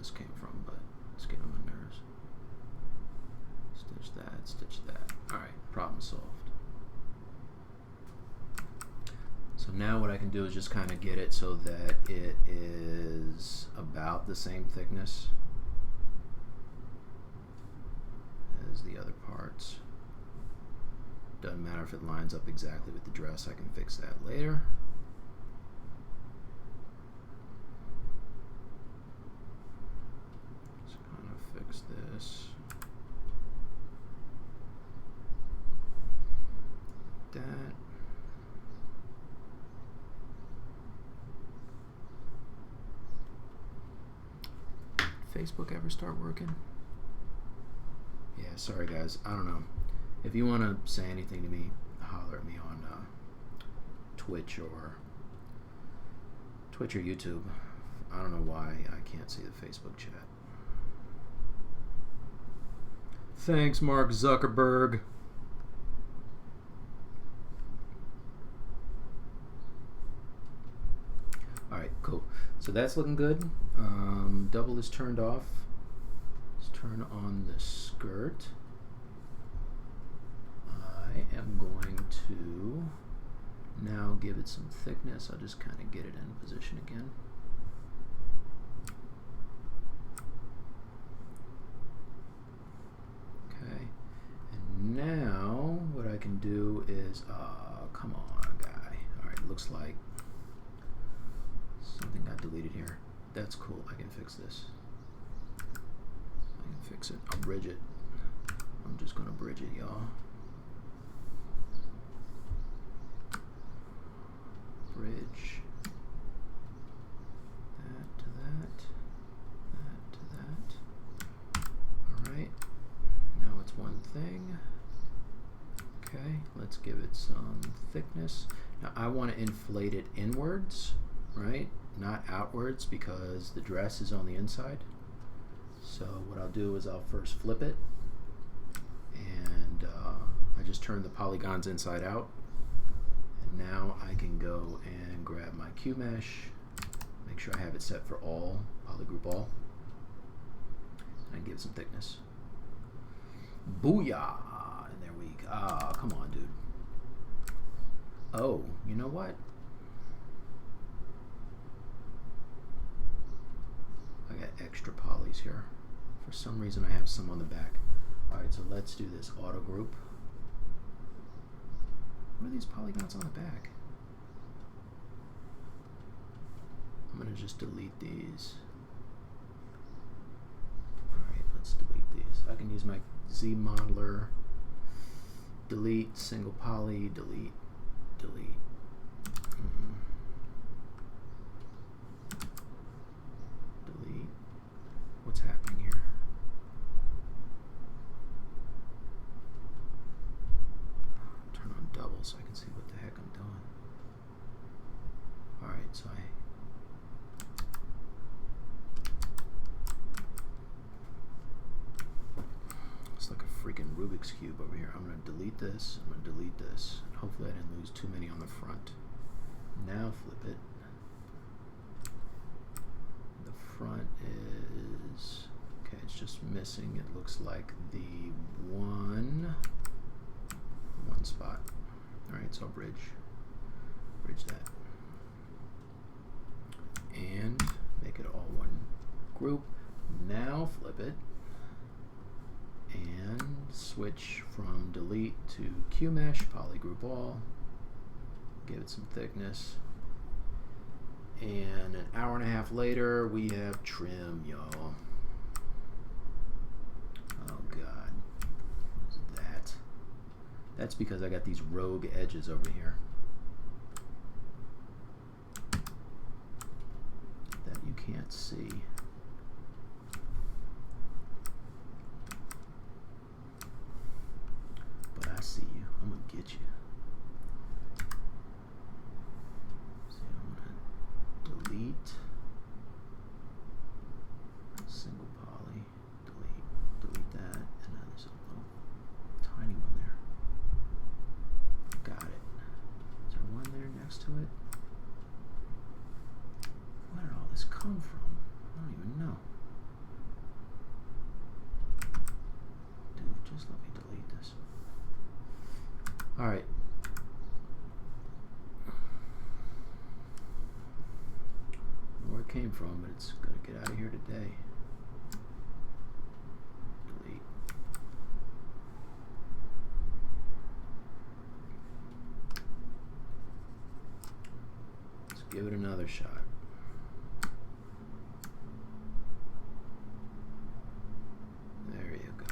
this came from, but it's getting on my nerves. Stitch that, stitch that. Alright, problem solved. So now what I can do is just kind of get it so that it is about the same thickness as the other parts. Doesn't matter if it lines up exactly with the dress, I can fix that later. Just kind of fix this. That. Facebook ever start working? Yeah, sorry guys, I don't know. If you want to say anything to me, holler at me on Twitch or YouTube. I don't know why I can't see the Facebook chat. Thanks, Mark Zuckerberg. Alright, cool. So that's looking good. Double is turned off. Let's turn on the skirt. I am going to now give it some thickness. I'll just kind of get it in position again. Okay. And now what I can do is, come on, guy. Alright, looks like something got deleted here. That's cool. I can fix this. I can fix it. I'll bridge it. I'm just going to bridge it, y'all. Bridge. That to that. That to that. Alright. Now it's one thing. Okay. Let's give it some thickness. Now I want to inflate it inwards, right? Not outwards, because the dress is on the inside. So what I'll do is I'll first flip it, and I just turn the polygons inside out, and now I can go and grab my Q mesh, make sure I have it set for all, polygroup all, and give it some thickness. Booyah! And there we go. Ah, come on, dude. Oh, you know what? I got extra polys here. For some reason I have some on the back. Alright, so let's do this auto group. What are these polygons on the back? I'm going to just delete these. Alright, let's delete these. I can use my Z modeler. Delete, single poly, delete, delete. Delete. What's happening here? Turn on double so I can see what the heck I'm doing. Alright, so it's like a freaking Rubik's Cube over here. I'm going to delete this, I'm going to delete this, and hopefully I didn't lose too many on the front. Now flip it. The front is, okay, it's just missing, it looks like the one spot. Alright, so I'll bridge that. And make it all one group. Now flip it and switch from delete to Q mesh, polygroup all, give it some thickness. And an hour and a half later, we have trim, y'all. Oh God, what is that? That's because I got these rogue edges over here that you can't see. But I see you. I'm gonna get you. Delete, single poly, delete that, and then there's a little tiny one there. Got it. Is there one there next to it? Where did all this come from? I don't even know. All right. I don't know where it came from, but it's gonna get out of here today. Delete. Let's give it another shot. There you go.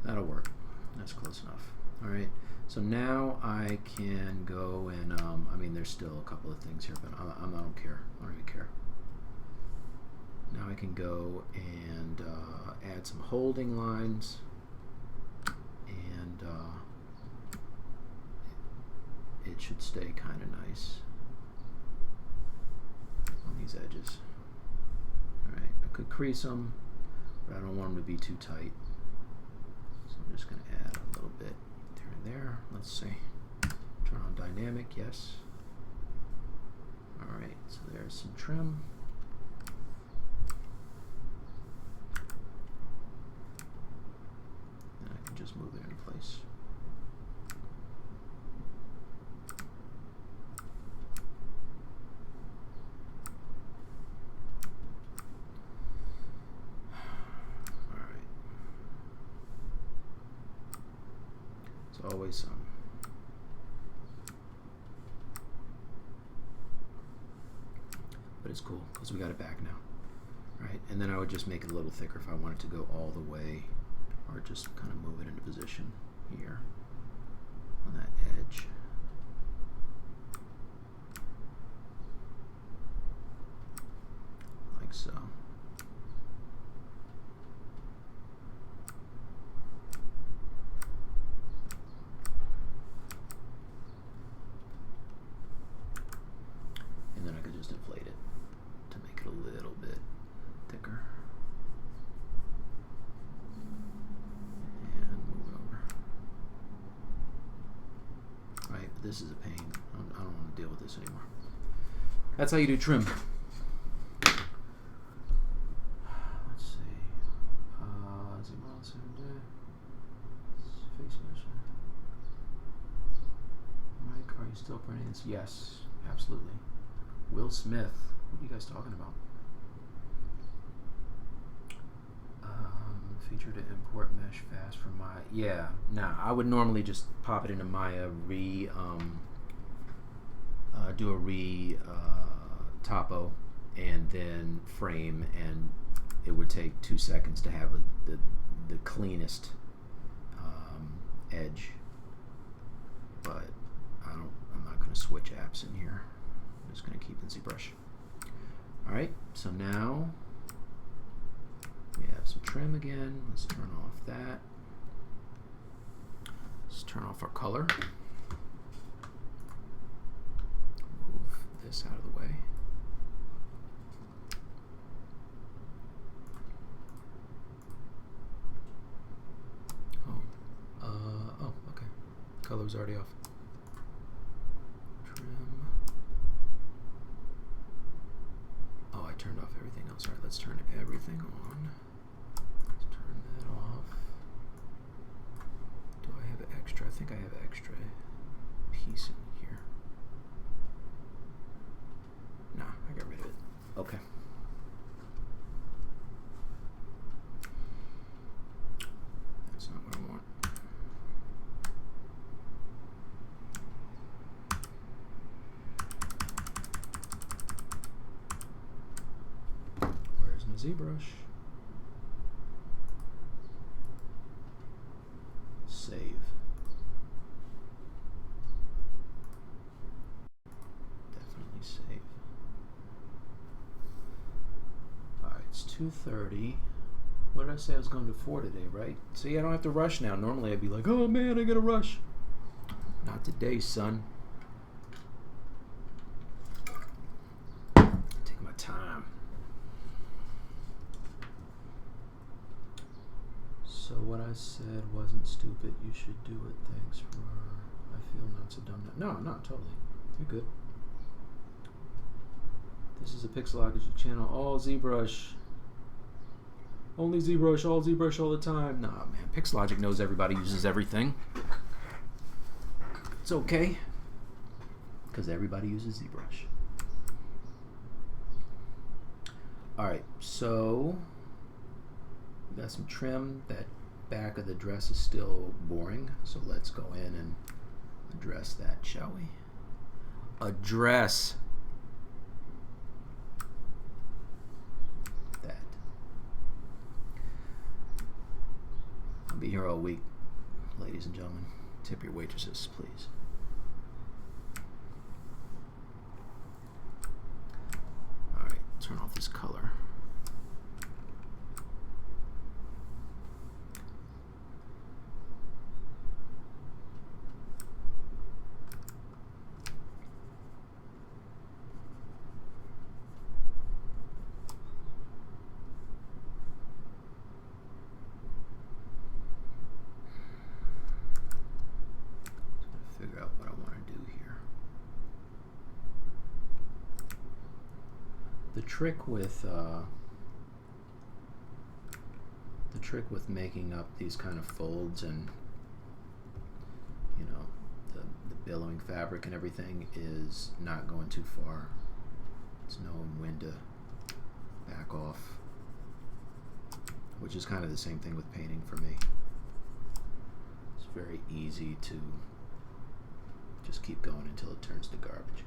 That'll work. That's close enough. All right. So now I can go and, I mean, there's still a couple of things here, but I don't care. I don't even care. Now I can go and add some holding lines, and it should stay kind of nice on these edges. All right, I could crease them, but I don't want them to be too tight. So I'm just going to add a little bit there and there. Let's see. Turn on dynamic, yes. All right, so there's some trim. And I can just move it into place. Always some. But it's cool because we got it back now. Right? And then I would just make it a little thicker if I wanted to go all the way, or just kind of move it into position here on that edge. Like so. Just inflate it to make it a little bit thicker. And move it over. Alright, but this is a pain. I don't want to deal with this anymore. That's how you do trim. Let's see. ZBrush, face measure. Mike, are you still printing this? Yes, absolutely. Will Smith, what are you guys talking about? Feature to import mesh fast from Maya. Yeah, nah, I would normally just pop it into Maya, do a topo, and then frame, and it would take 2 seconds to have the cleanest edge. But I'm not going to switch apps in here. I'm just going to keep in ZBrush. Alright, so now we have some trim again. Let's turn off that. Let's turn off our color. Move this out of the way. Oh, okay. Color's already off. Turned off everything else. Alright, let's turn everything on. Let's turn that off. Do I have extra? I think I have extra piece in here. Nah, I got rid of it. Okay. That's not what I want. ZBrush. Save. Definitely save. Alright, it's 2:30. What did I say I was going to 4 today, right? See, I don't have to rush now. Normally I'd be like, oh man, I gotta rush. Not today, son. Take my time. So what I said wasn't stupid. You should do it. Thanks for. I feel not so dumb now. No, not totally. You're good. This is a Pixelology channel. All ZBrush. Only ZBrush, all ZBrush all the time. Nah, man. Pixelogic knows everybody uses everything. It's okay, because everybody uses ZBrush. Alright, so we got some trim. That back of the dress is still boring, so let's go in and address that, shall we? Address that. I'll be here all week, ladies and gentlemen. Tip your waitresses, please. Alright, turn off this color. Figure out what I want to do here. The trick with making up these kind of folds and, you know, the billowing fabric and everything is not going too far. It's knowing when to back off, which is kind of the same thing with painting for me. It's very easy to just keep going until it turns to garbage.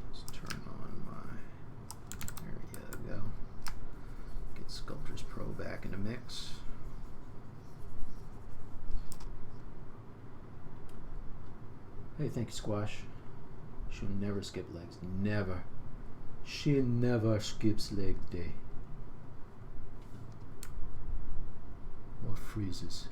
Let's turn on my, there you go. Get Sculptors Pro back in the mix. Hey, thank you, Squash. She'll never skip legs. Never. She never skips leg day. Or freezes.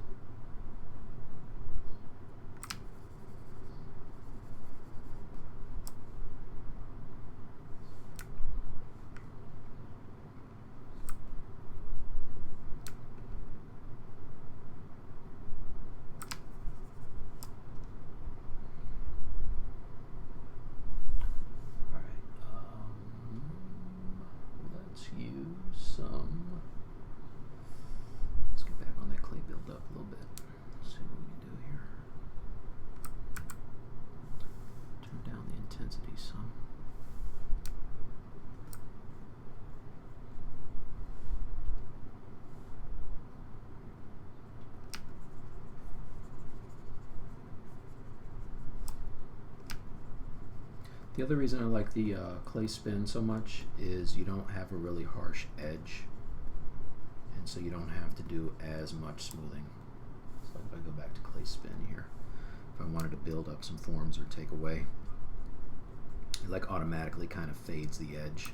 Let's get back on that clay build up a little bit. Let's see what we can do here. Turn down the intensity some. The other reason I like the clay spin so much is you don't have a really harsh edge, and so you don't have to do as much smoothing. So if I go back to clay spin here, if I wanted to build up some forms or take away, it like automatically kind of fades the edge,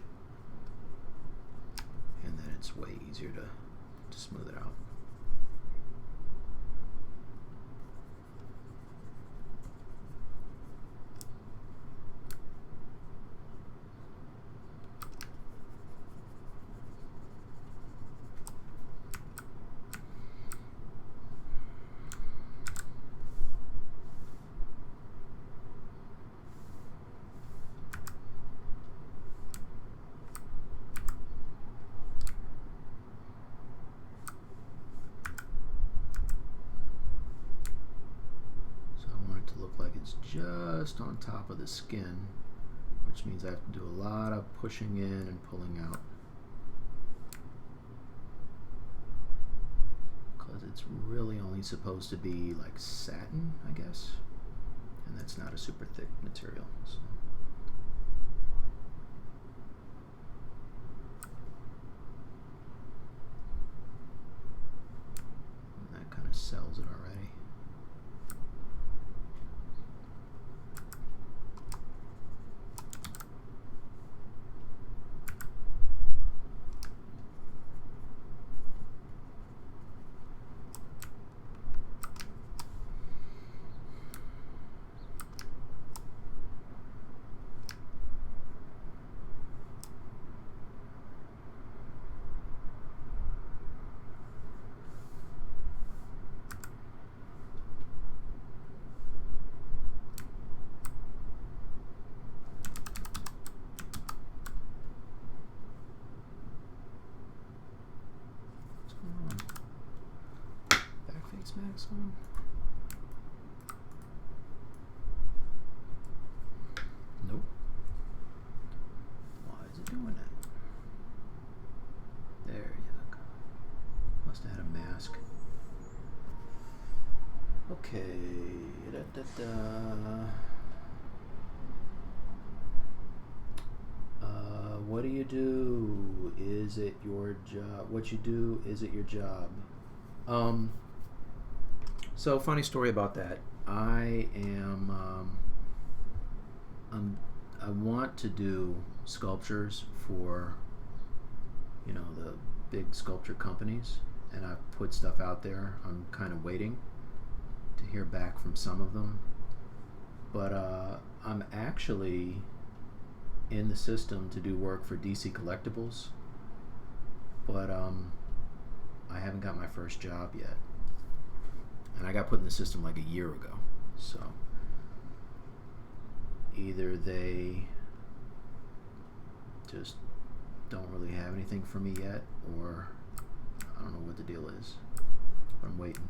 and then it's way easier to smooth it out. Just on top of the skin, which means I have to do a lot of pushing in and pulling out, because it's really only supposed to be like satin, I guess, and that's not a super thick material. So. And that kind of sells it already. mask on? Nope. Why is it doing that? There you go. Must have had a mask. Okay. What do you do? Is it your job? What you do, is it your job? So funny story about that. I want to do sculptures for, you know, the big sculpture companies, and I've put stuff out there. I'm kind of waiting to hear back from some of them, but I'm actually in the system to do work for DC Collectibles, but I haven't got my first job yet, and I got put in the system like a year ago. So either they just don't really have anything for me yet, or I don't know what the deal is, but I'm waiting.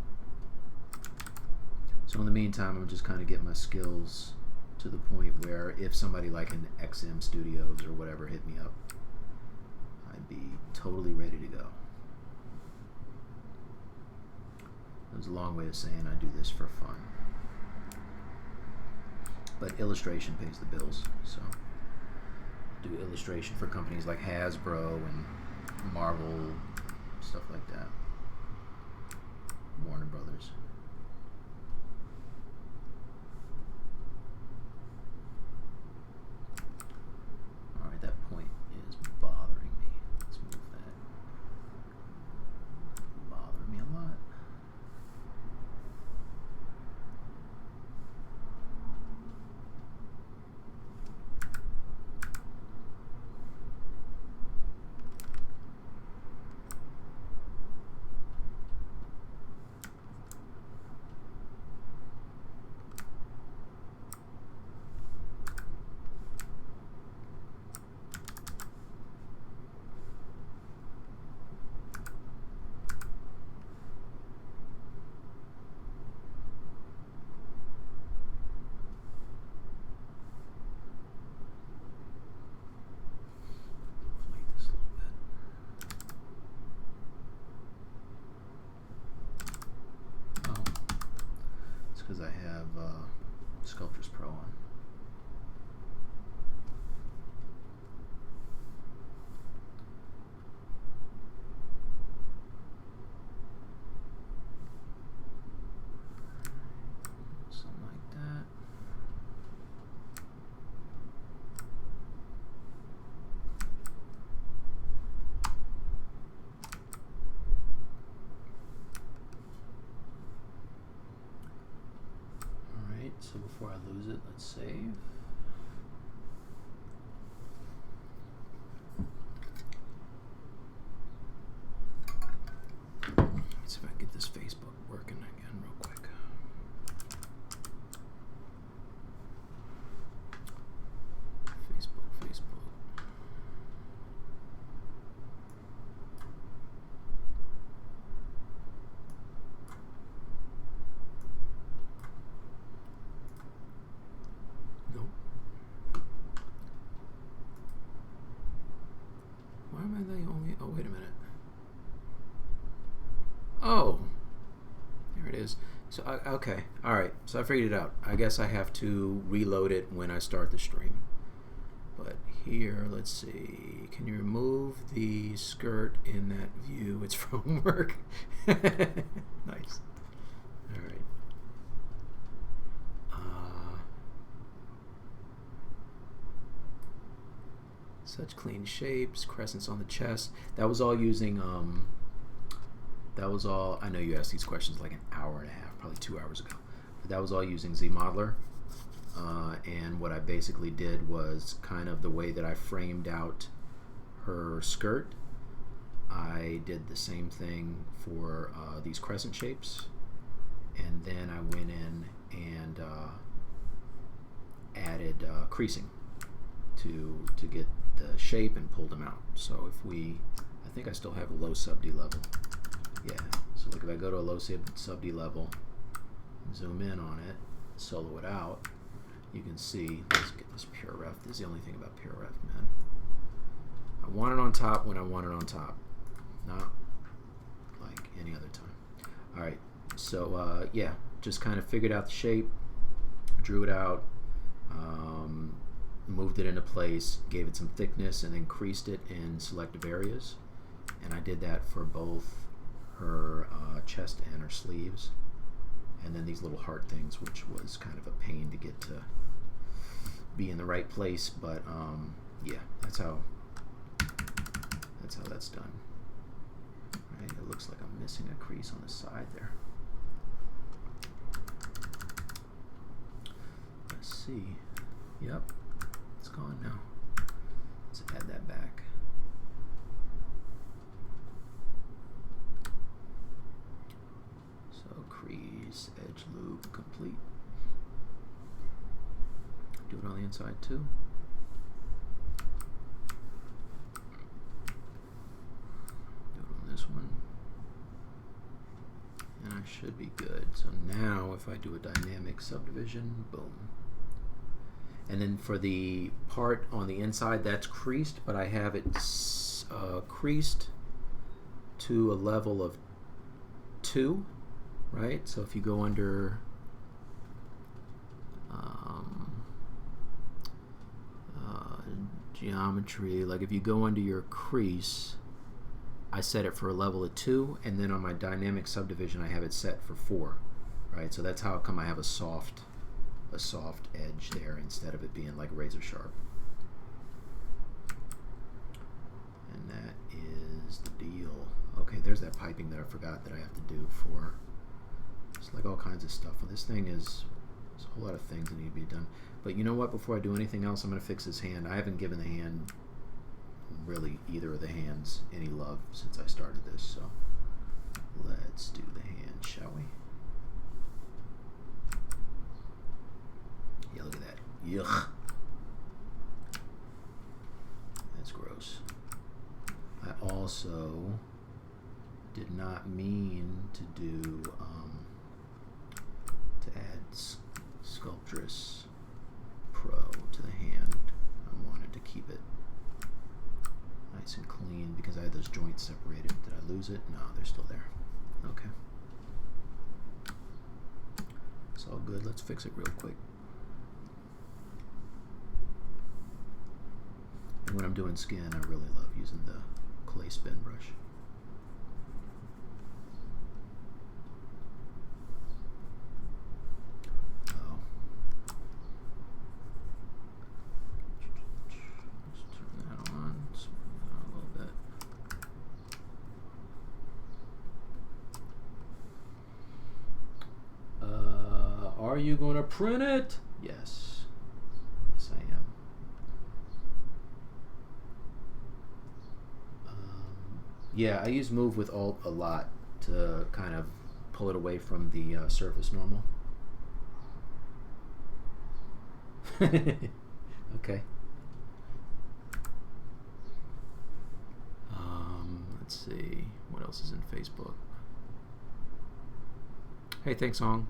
So in the meantime, I'm just kind of getting my skills to the point where if somebody like an XM Studios or whatever hit me up, I'd be totally ready to go. That was a long way of saying I do this for fun. But illustration pays the bills, so I do illustration for companies like Hasbro and Marvel, stuff like that. Warner Brothers. Alright, that point is bothering me. Let's move that. Bothering me a lot. Because I have Sculptors Pro on. Something like that. So before I lose it, let's save. Let's see if I can get this Facebook working again real quick. Facebook. Why am I the only... Oh, wait a minute. Oh! There it is. So, okay. Alright. So I figured it out. I guess I have to reload it when I start the stream. But here, let's see. Can you remove the skirt in that view? It's from work. Nice. Alright. Such clean shapes, crescents on the chest. That was all using, I know you asked these questions like an hour and a half, probably 2 hours ago. But that was all using ZModeler. And what I basically did was kind of the way that I framed out her skirt. I did the same thing for these crescent shapes. And then I went in and added creasing to get the shape and pulled them out. So if we, I think I still have a low sub D level. Yeah, so look, if I go to a low sub D level, zoom in on it, solo it out, you can see, let's get this pure ref. This is the only thing about pure ref, man. I want it on top when I want it on top, not like any other time. All right, so yeah, just kind of figured out the shape, drew it out, moved it into place, gave it some thickness, and then creased it in selective areas. And I did that for both her chest and her sleeves. And then these little heart things, which was kind of a pain to get to be in the right place, but yeah, that's how that's done. Right, it looks like I'm missing a crease on the side there. Let's see. Yep, it's gone now. Let's add that back. So crease, edge loop, complete. Do it on the inside too. Do it on this one. And I should be good. So now if I do a dynamic subdivision, boom. And then for the part on the inside, that's creased, but I have it creased to a level of 2, right? So if you go under geometry, like if you go under your crease, I set it for a level of 2, and then on my dynamic subdivision I have it set for 4, right? So that's how come I have a soft edge there instead of it being like razor sharp. And that is the deal. Okay, there's that piping that I forgot that I have to do for, it's like all kinds of stuff. Well, this thing is, there's a whole lot of things that need to be done. But you know what, before I do anything else, I'm going to fix this hand. I haven't given the hand, really either of the hands, any love since I started this, so let's do the hand, shall we? Yeah, look at that. Yuck. That's gross. I also did not mean to do, to add Sculptress Pro to the hand. I wanted to keep it nice and clean because I had those joints separated. Did I lose it? No, they're still there. Okay. It's all good. Let's fix it real quick. And when I'm doing skin, I really love using the clay spin brush. Oh. Let's turn that on, smooth it out a little bit. Are you going to print it? Yes. Yes, I am. Yeah, I use Move with Alt a lot to kind of pull it away from the surface normal. Okay. Let's see. What else is in Facebook? Hey, thanks, Hong.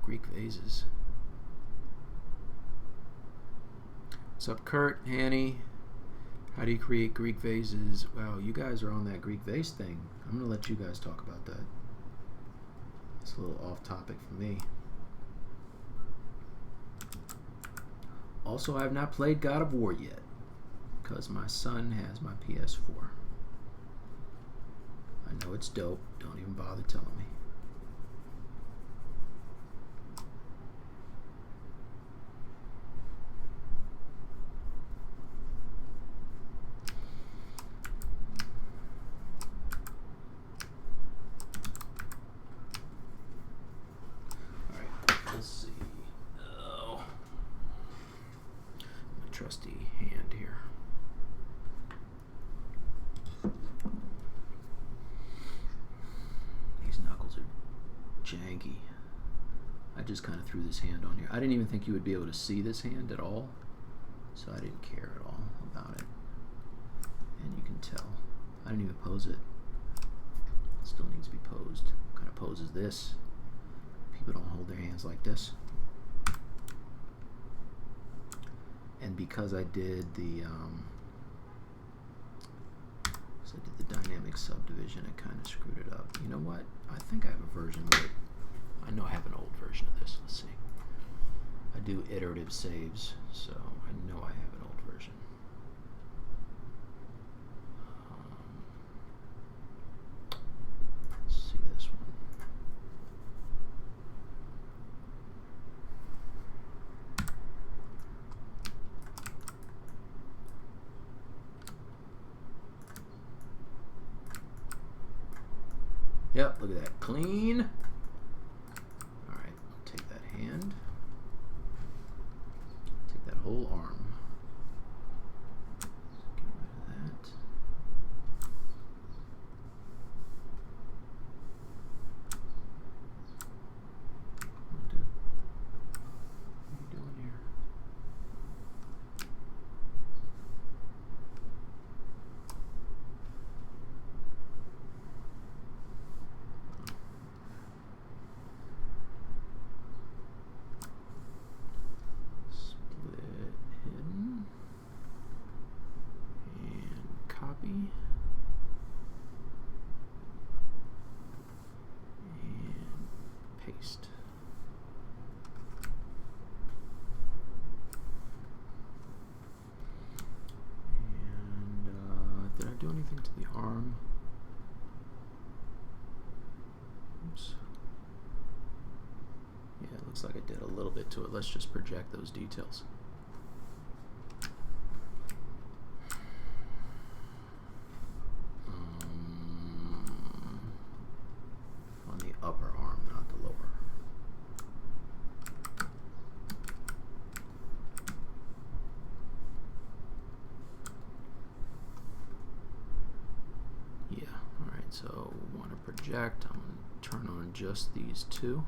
Greek vases. What's up, Kurt, Hanny? How do you create Greek vases? Wow, you guys are on that Greek vase thing. I'm going to let you guys talk about that. It's a little off topic for me. Also, I have not played God of War yet because my son has my PS4. I know it's dope. Don't even bother telling me. Trusty hand here. These knuckles are janky. I just kind of threw this hand on here. I didn't even think you would be able to see this hand at all so I didn't care at all about it. And you can tell I didn't even pose it. It still needs to be posed. What kind of pose is this? People don't hold their hands like this. And because I did the dynamic subdivision, it kind of screwed it up. You know what? I think I have a version where I know I have an old version of this. Let's see. I do iterative saves, so I know I have an old version. Let's see this one. Yep, look at that. Clean. All right, I'll take that hand. Take that whole arm. Get rid of that. What are you doing here? And paste. And did I do anything to the arm? Oops. Yeah, it looks like I did a little bit to it. Let's just project those details. Upper arm, not the lower. Yeah, alright, so we want to project. I'm going to turn on just these two.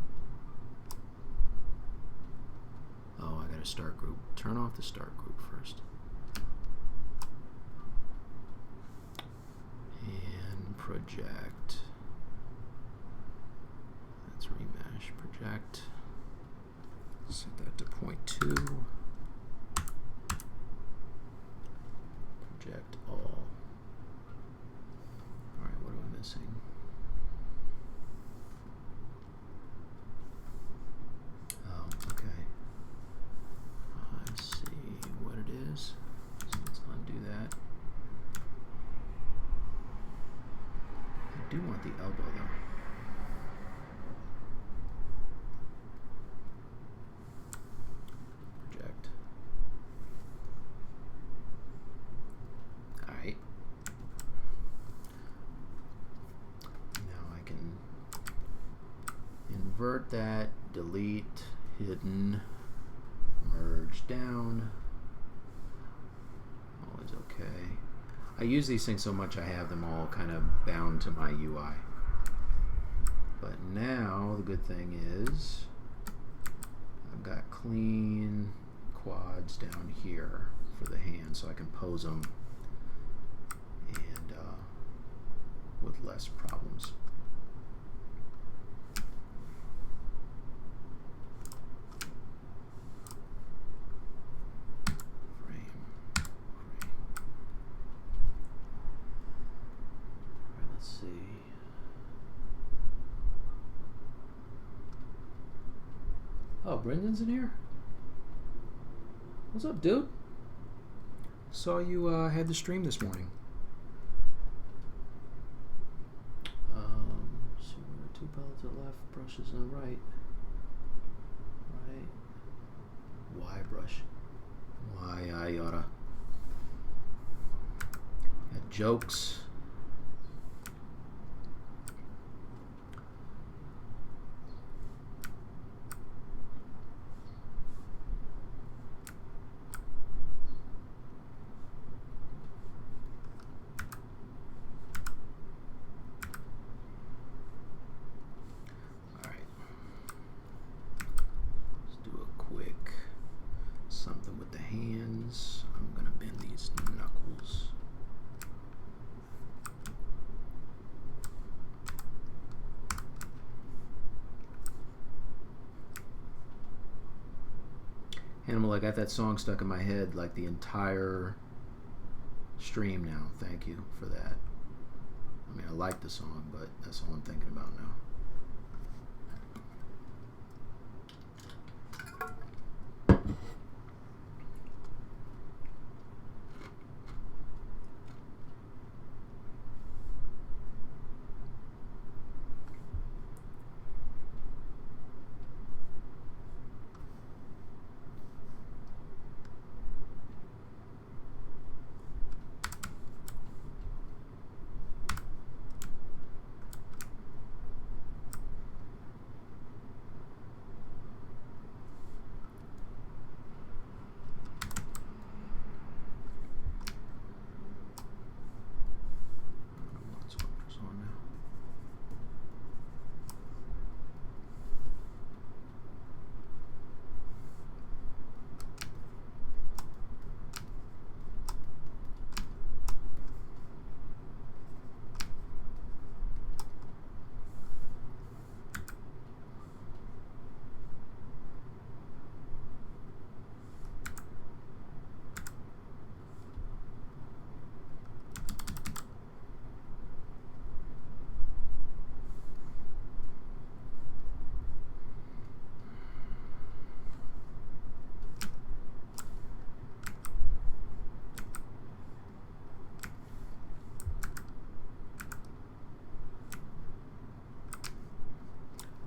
Oh, I got a start group. Turn off the start group first. And project. Remesh, project, set that to 0.2, project all. Alright, what am I missing? Oh, okay. I see what it is. So let's undo that. I do want the elbow though. Invert that, delete, hidden, merge down, always okay. I use these things so much I have them all kind of bound to my UI. But now the good thing is I've got clean quads down here for the hand so I can pose them and with less problems. Oh, Brendan's in here? What's up, dude? Saw you had the stream this morning. So we're 2 palettes to the left, brushes on the right. Right. Y brush. Y iota. Got jokes. Something with the hands. Hannibal, I got that song stuck in my head like the entire stream now. Thank you for that. I mean, I like the song, but that's all I'm thinking about now.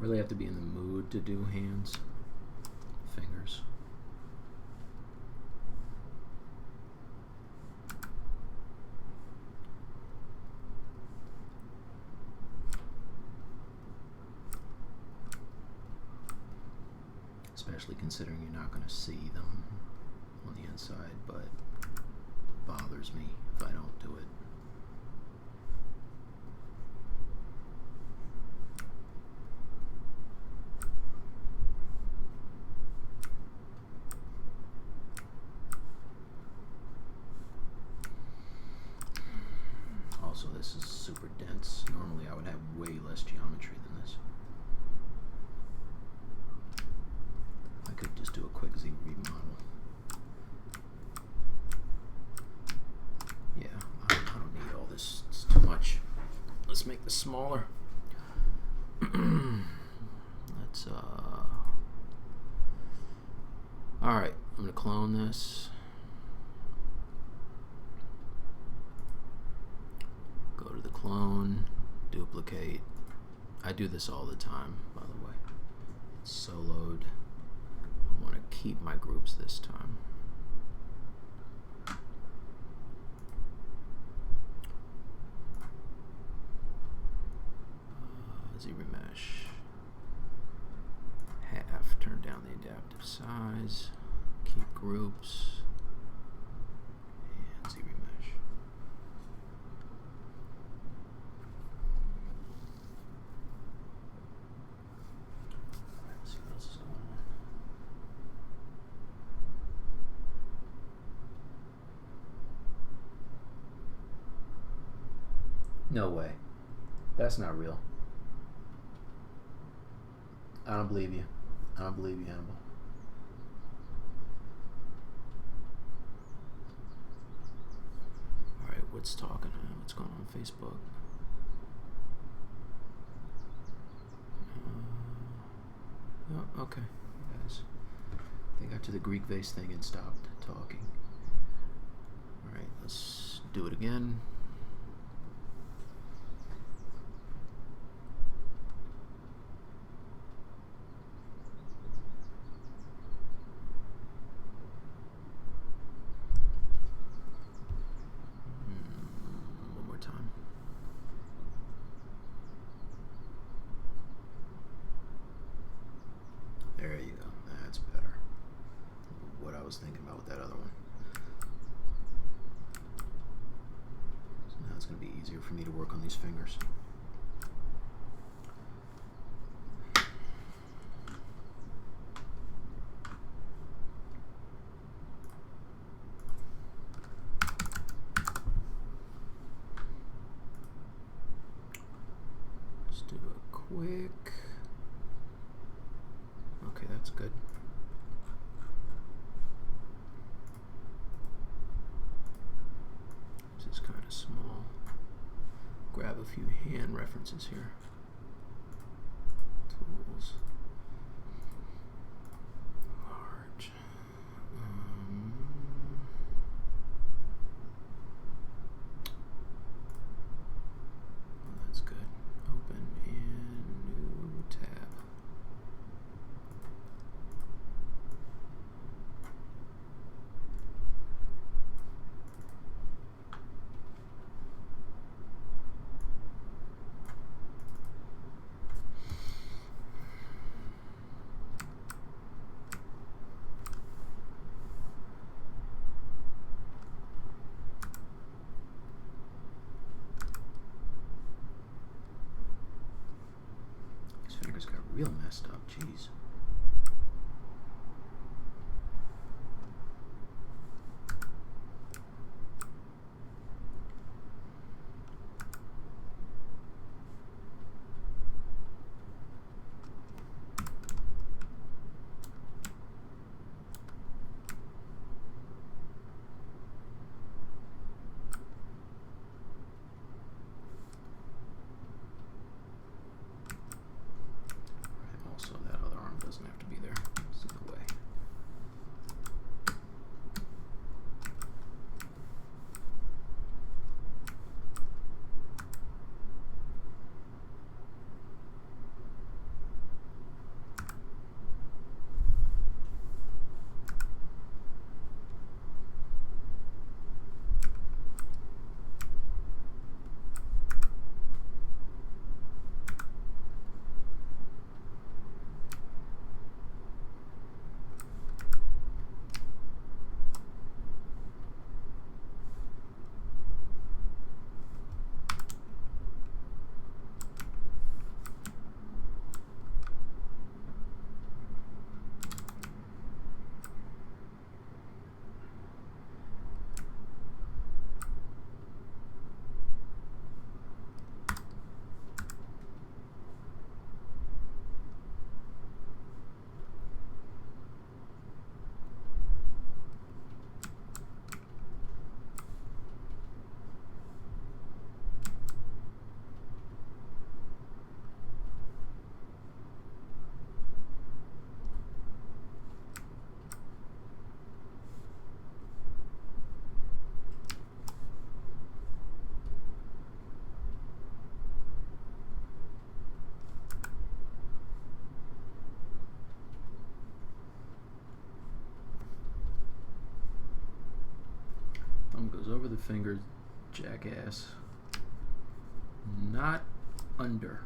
Really have to be in the mood to do hands, fingers. Especially considering you're not going to see them on the inside, but it bothers me if I don't do it. Also, this is super dense. Normally I would have way less geometry than this. I could just do a quick Z remodel. Yeah, I don't need all this. It's too much. Let's make this smaller. Let's, alright, I'm going to clone this. Go to the clone, duplicate. I do this all the time, by the way. It's soloed. I want to keep my groups this time. ZBrush. Half, turn down the adaptive size. Keep groups. And ZBrush. No way. That's not real. I don't believe you. I don't believe you, Hannibal. Alright, what's talking? What's going on Facebook? Oh, okay, guys. They got to the Greek vase thing and stopped talking. Alright, let's do it again. There you go. That's better. What I was thinking about with that other one. So now it's going to be easier for me to work on these fingers. Let's do a quick. Okay, that's good. grab a few hand references here. Tools. Large. Oh, that's good. Open in new tab. Fingers got real messed up, jeez. So that other arm doesn't have to be there. It's in the way. Thumb goes over the finger, jackass. Not under.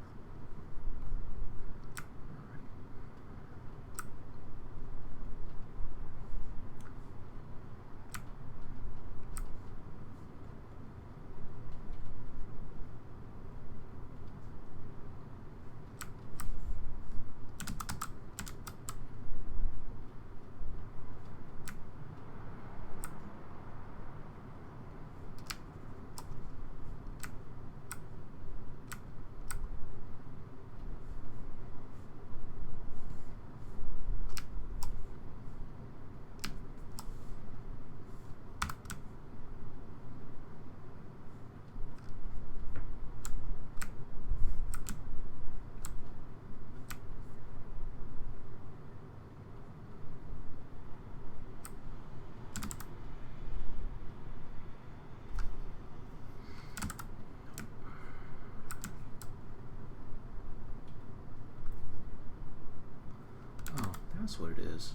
That's what it is.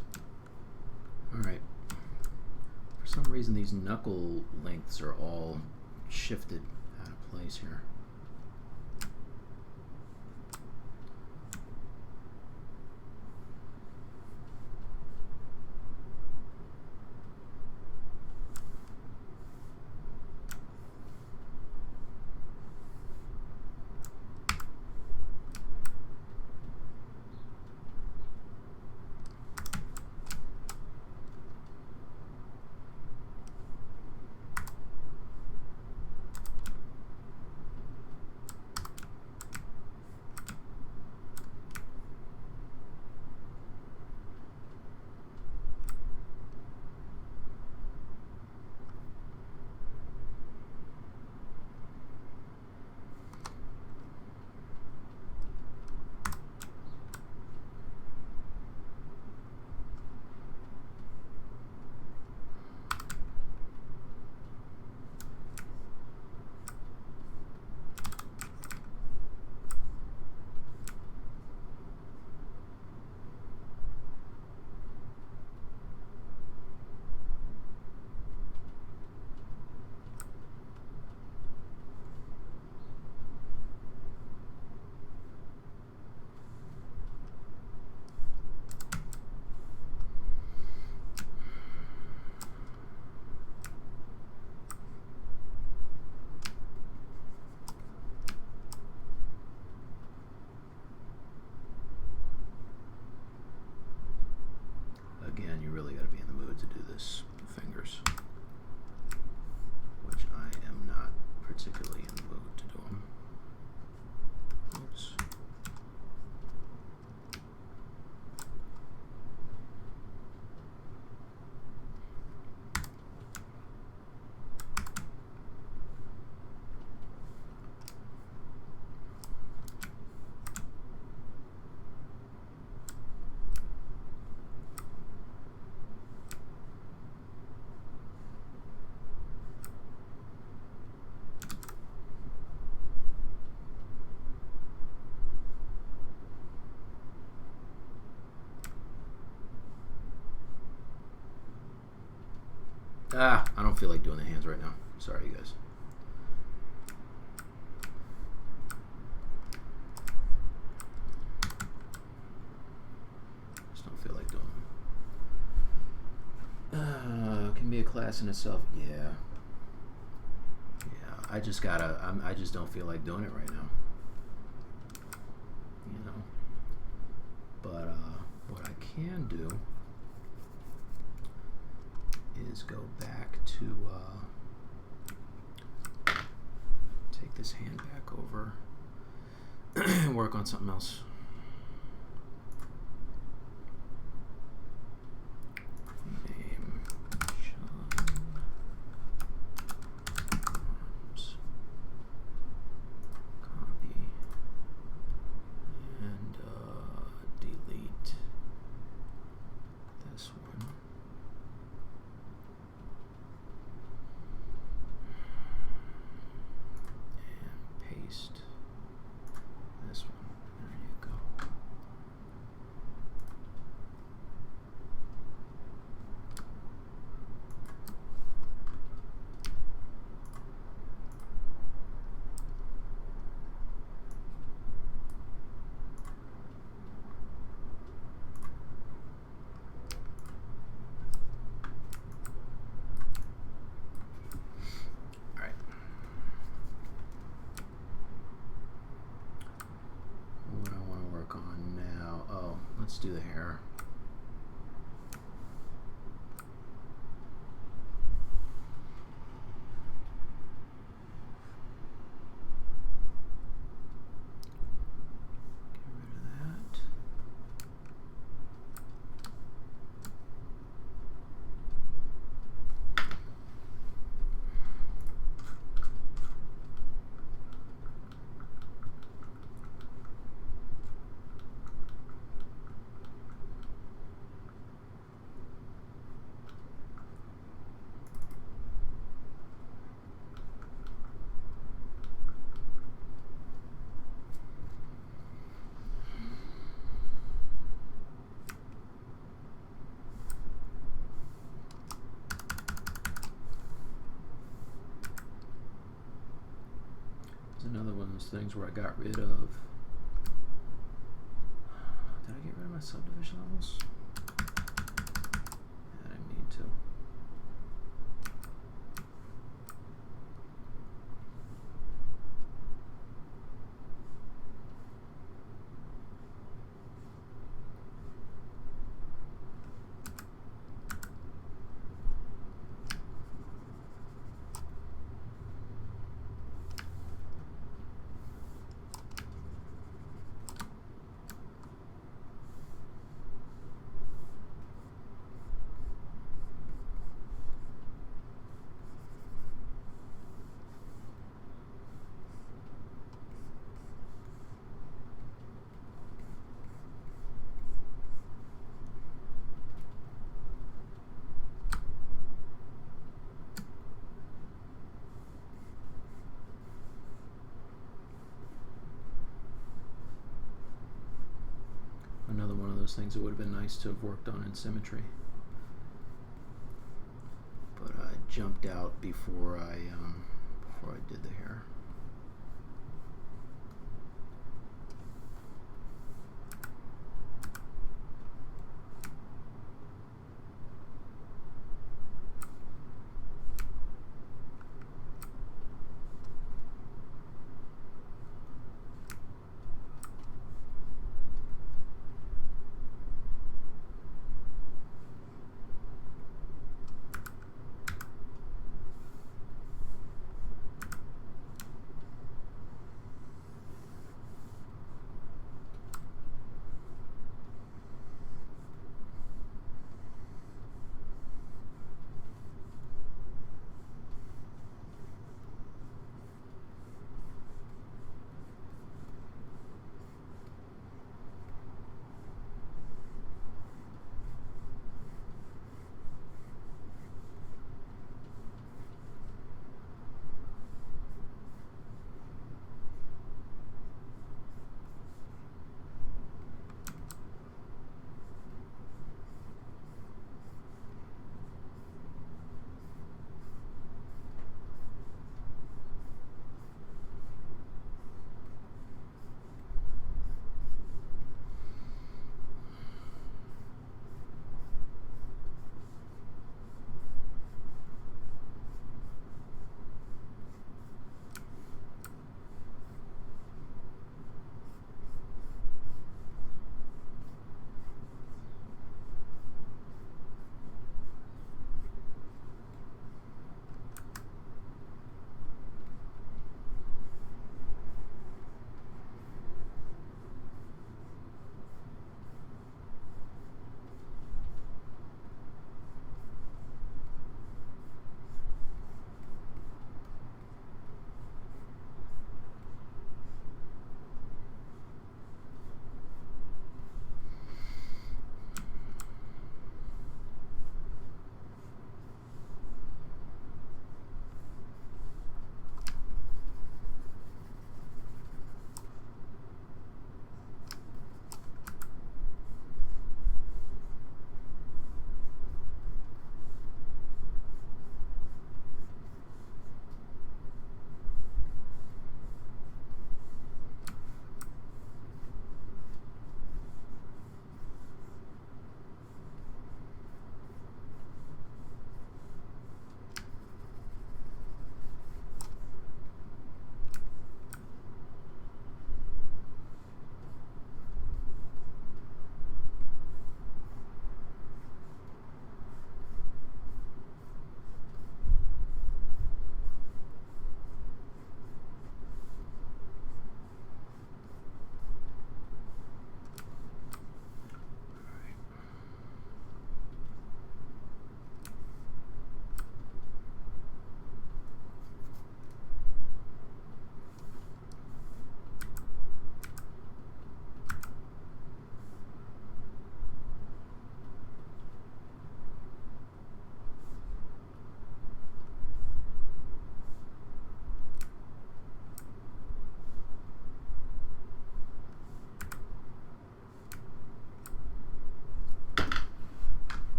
Alright. For some reason these knuckle lengths are all shifted out of place here. wanted to do this with fingers, which I am not particularly in the mood to do them. Oops. I don't feel like doing the hands right now. Sorry, you guys. Just don't feel like doing them. Can be a class in itself. Yeah. I just gotta. I just don't feel like doing it right now. You know. But what I can do is go back to take this hand back over and work on something else. Name Chun Arms. Copy and delete this one. Paste this one. There you go. All right. What I want to work on now. Oh, let's do the hair. Get rid of that. Another one of those things where I got rid of. Did I get rid of my subdivision levels? Yeah, I didn't mean to. Another one of those things that would have been nice to have worked on in symmetry, but I jumped out before I did the hair.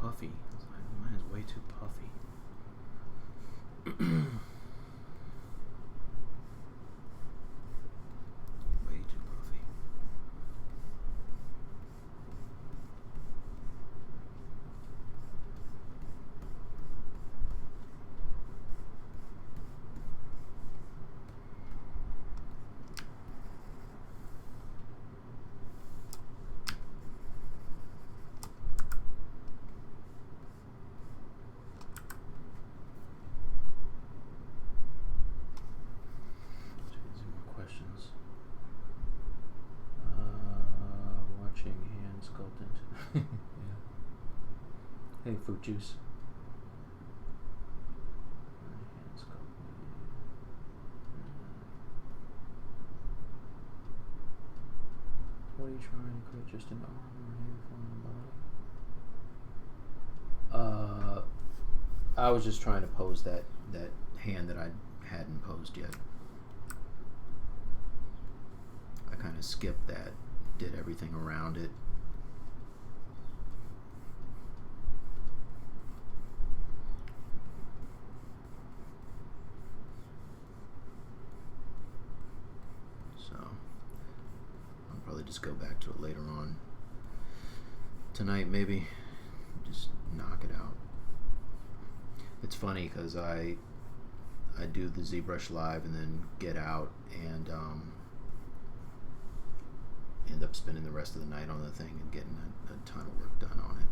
puffy. I was like, mine is way too puffy. Way too puffy. Watching hand sculpting. Yeah. Hey, fruit juice. Hand sculpting. What are you trying to create? Just an arm or hand from the body? I was just trying to pose that hand that I hadn't posed yet. I kind of skipped that, did everything around it. So I'll probably just go back to it later on tonight, maybe just knock it out. It's funny because I do the ZBrush live and then get out and end up spending the rest of the night on the thing and getting a ton of work done on it.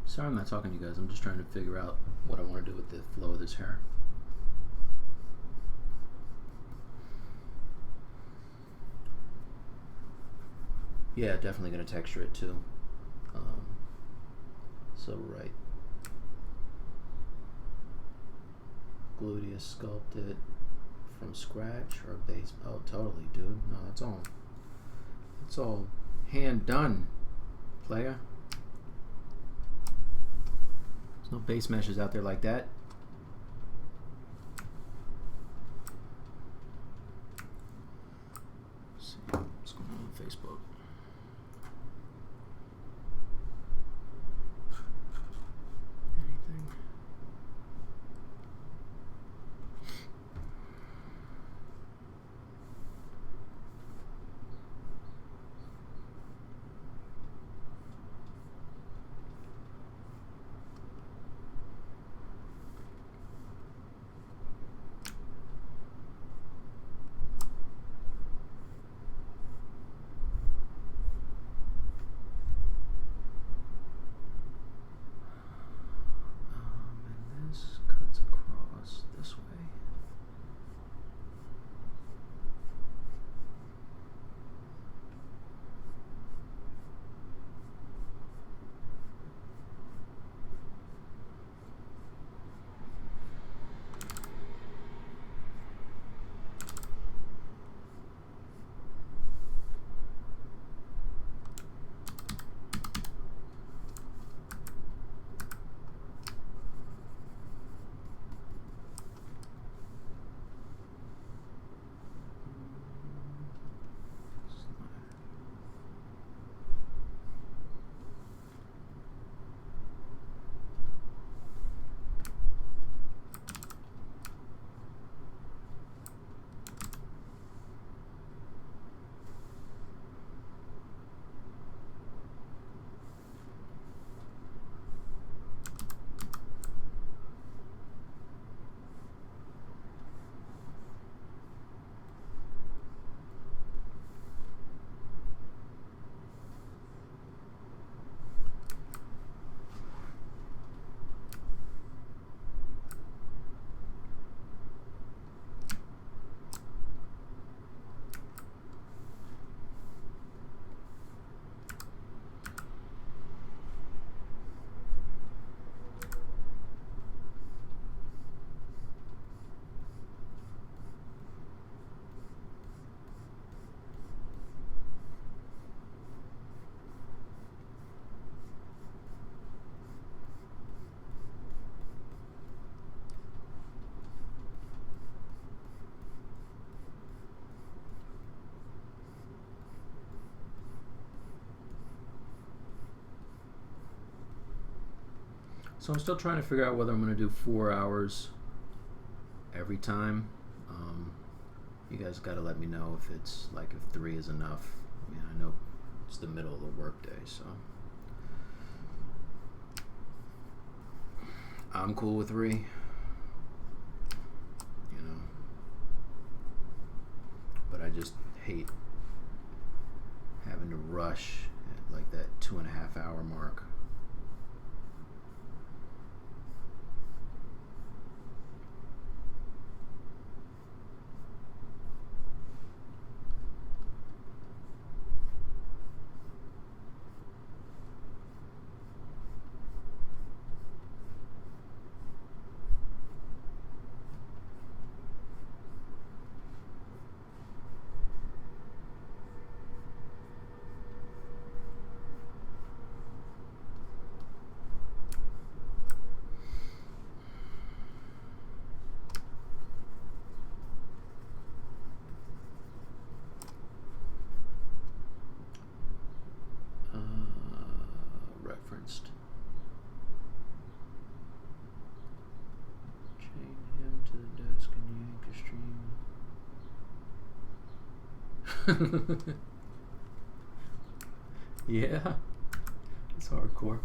Sorry I'm not talking to you guys. I'm just trying to figure out what I want to do with the flow of this hair. Yeah, definitely going to texture it too. So right. Gluteus sculpt it from scratch or base. Oh, totally, dude. No, that's all hand done, player. There's no base meshes out there like that. Let's see what's going on Facebook. Anything? And this cuts across this way. So I'm still trying to figure out whether I'm going to do 4 hours every time. You guys got to let me know if it's like if 3 is enough. I mean, I know it's the middle of the workday, so I'm cool with 3. You know, but I just hate having to rush at like that 2.5 hour mark. Referenced. Chain him to the desk and yank a stream. Yeah, it's hardcore.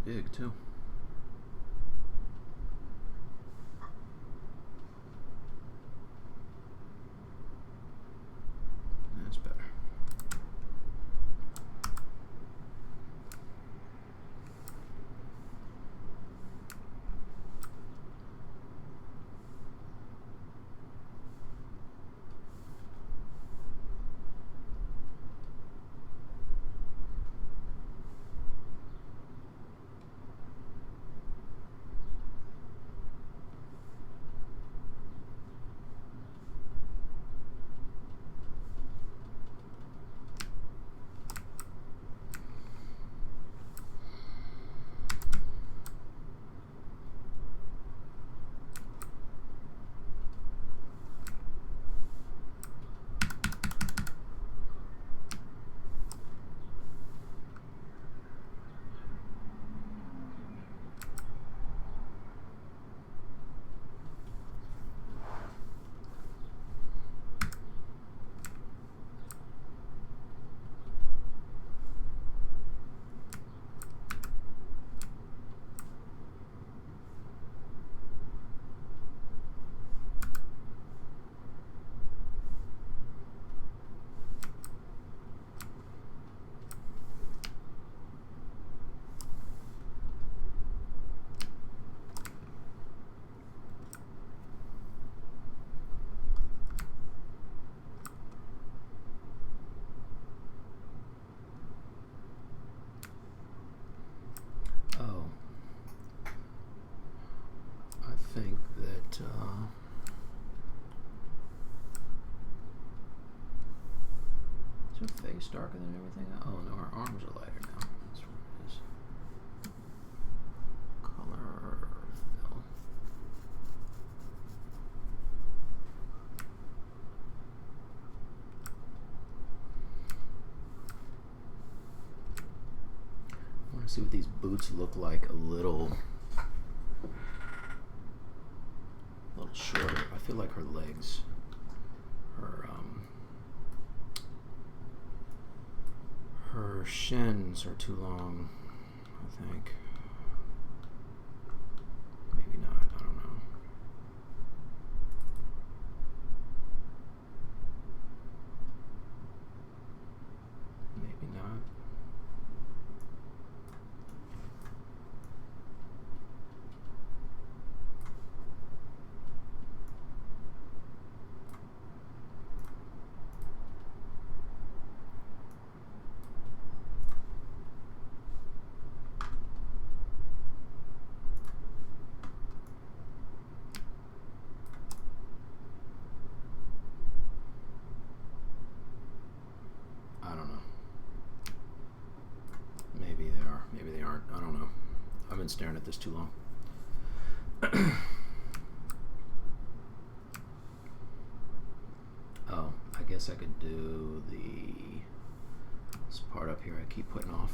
big too. That's better. Think that is her face darker than everything? Oh no, her arms are lighter now. That's what it is. Color fill. I want to see what these boots look like a little shorter. I feel like her legs, her shins are too long, I think. Maybe not, I don't know. Maybe not. I've been staring at this too long. Oh, I guess I could do this part up here I keep putting off.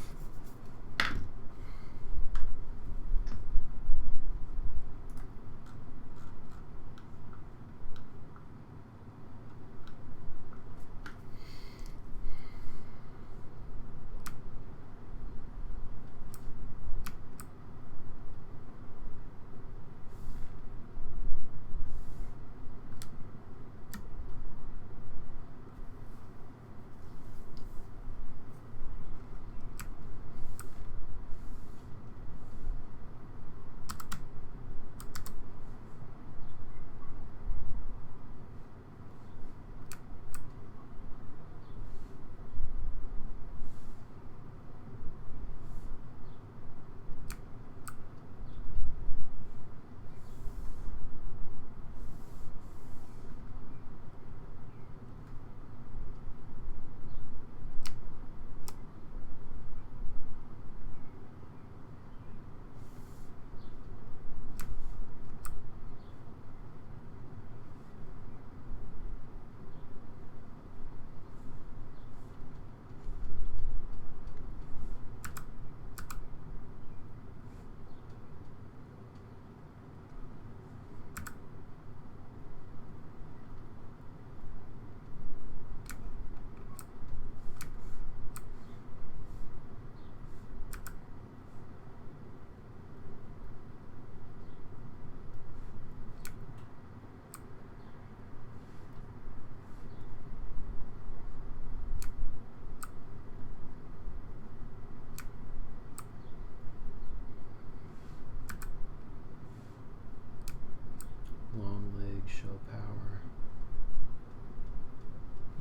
Show power.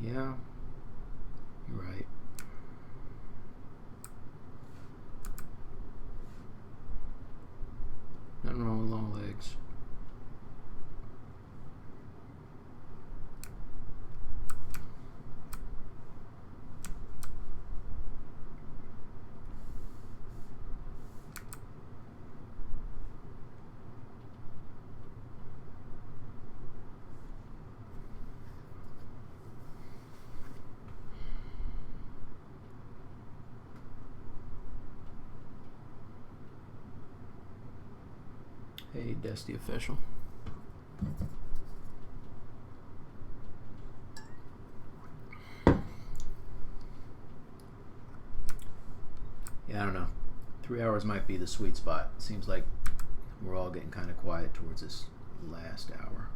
Yeah, you're right. Nothing wrong with long legs. Hey, Dusty Official. Yeah, I don't know. 3 hours might be the sweet spot. Seems like we're all getting kind of quiet towards this last hour.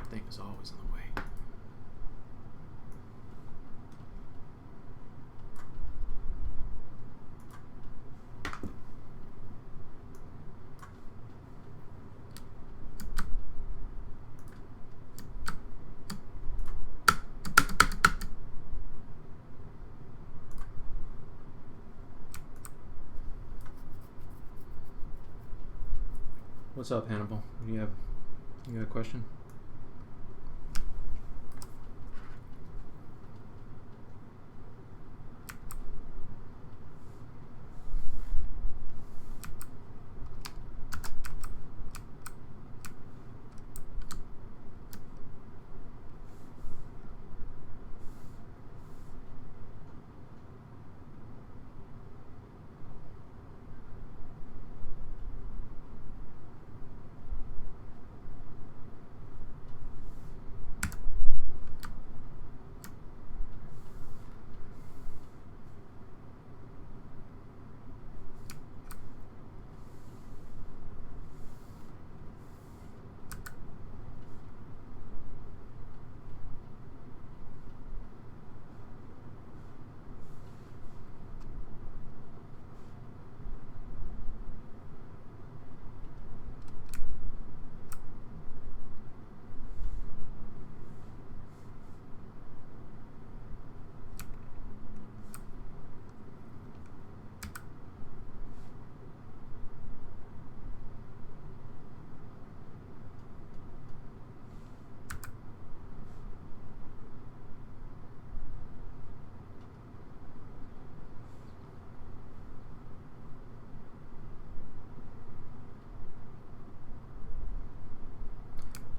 Thing is always in the way. What's up, Hannibal? You got a question?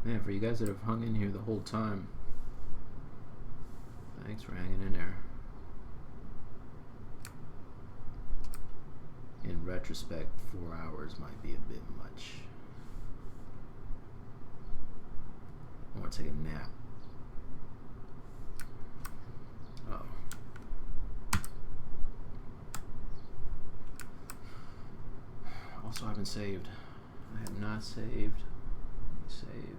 Man, for you guys that have hung in here the whole time, thanks for hanging in there. In retrospect, 4 hours might be a bit much. I want to take a nap. Oh. Also, I haven't saved. I have not saved. Let me save.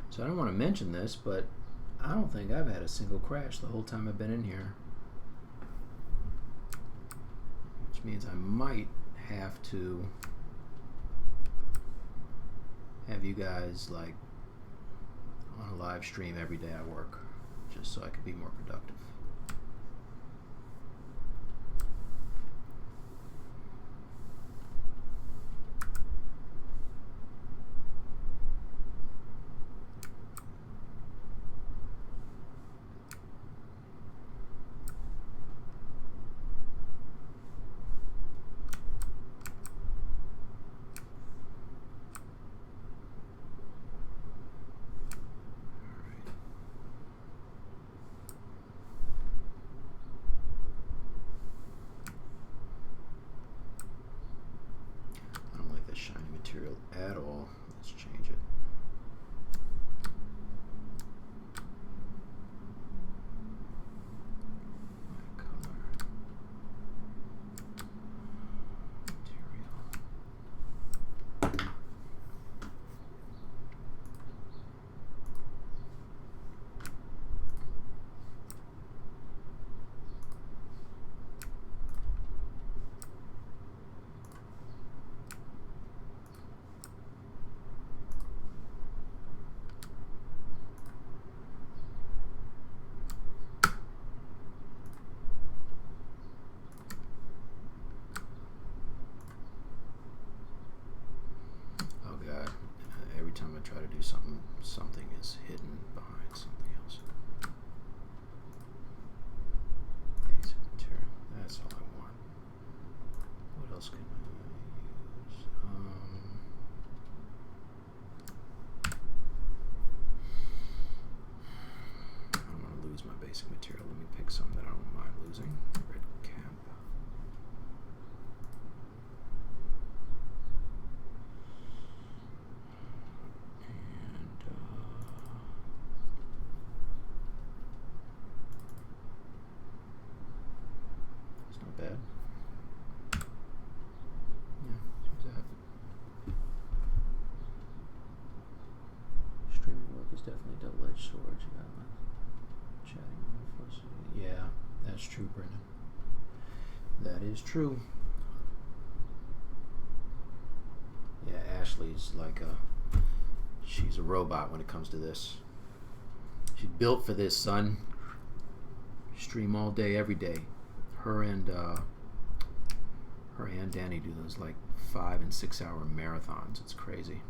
So I don't want to mention this, but I don't think I've had a single crash the whole time I've been in here. Which means I might have to have you guys like on a live stream every day I work, just so I could be more productive. Shiny material at all. Let's change it. My color. Material. Time I try to do something, something is hidden behind something else. Basic material, that's all I want. What else can I use? I don't want to lose my basic material. Let me pick some that I don't mind losing. Red cap. Bad. Yeah, seems that. Streaming work is definitely a double-edged sword. You got my chatting. Yeah, that's true, Brendan. That is true. Yeah, Ashley's like she's a robot when it comes to this. She's built for this, son. Stream all day, every day. Her and Danny do those like 5 and 6 hour marathons. It's crazy.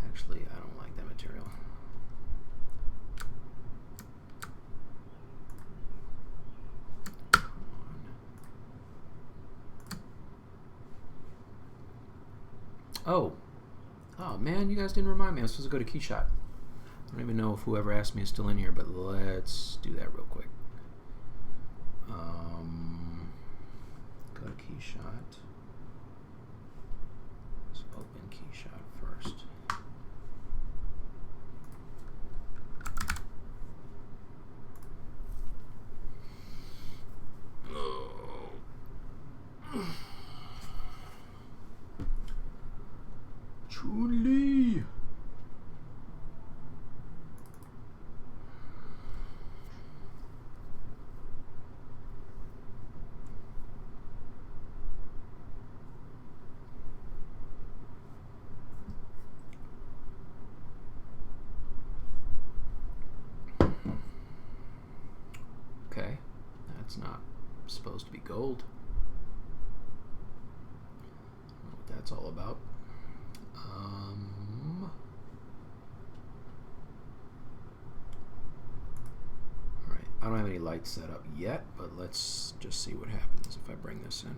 Actually, I don't like that material. Come on. Oh man, you guys didn't remind me. I was supposed to go to KeyShot. I don't even know if whoever asked me is still in here, but let's do that real quick. Go to KeyShot. Let's open KeyShot first. Chun Li. Okay, that's not supposed to be gold. I don't know what that's all about. Alright, I don't have any lights set up yet, but let's just see what happens if I bring this in.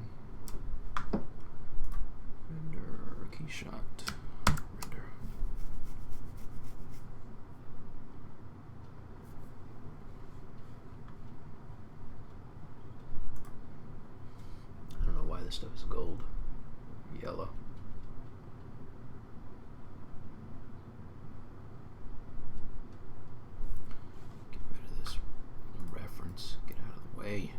Render, KeyShot, render. I don't know why this stuff is gold, yellow. Get rid of this reference, get out of the way.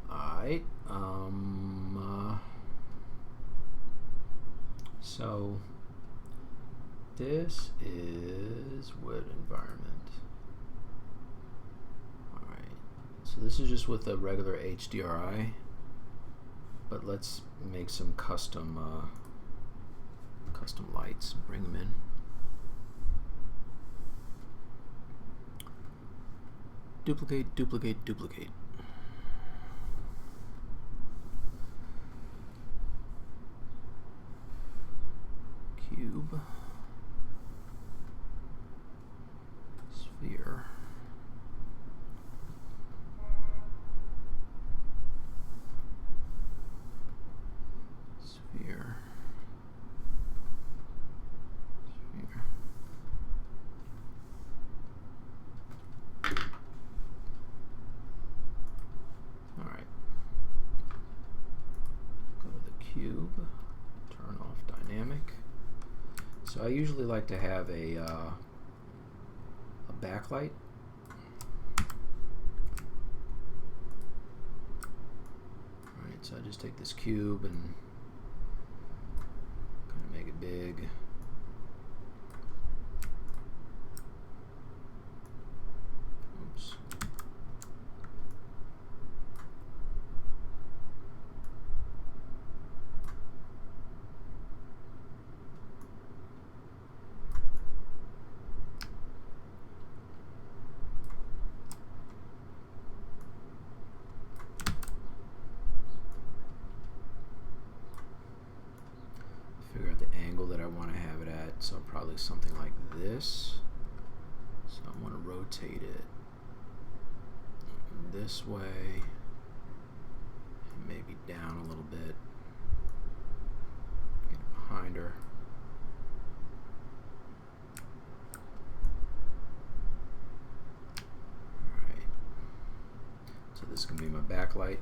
Alright, so this is wood environment. Alright, so this is just with a regular HDRI, but let's make some custom lights, bring them in. Duplicate, duplicate, duplicate. Cube, sphere, sphere, sphere. All right. Go to the cube, turn off dynamic. So I usually like to have a backlight. Alright, so I just take this cube and kind of make it big. Oops. Figure out the angle that I want to have it at, so probably something like this. So I want to rotate it this way, and maybe down a little bit, get it behind her. Alright, so this is going to be my backlight.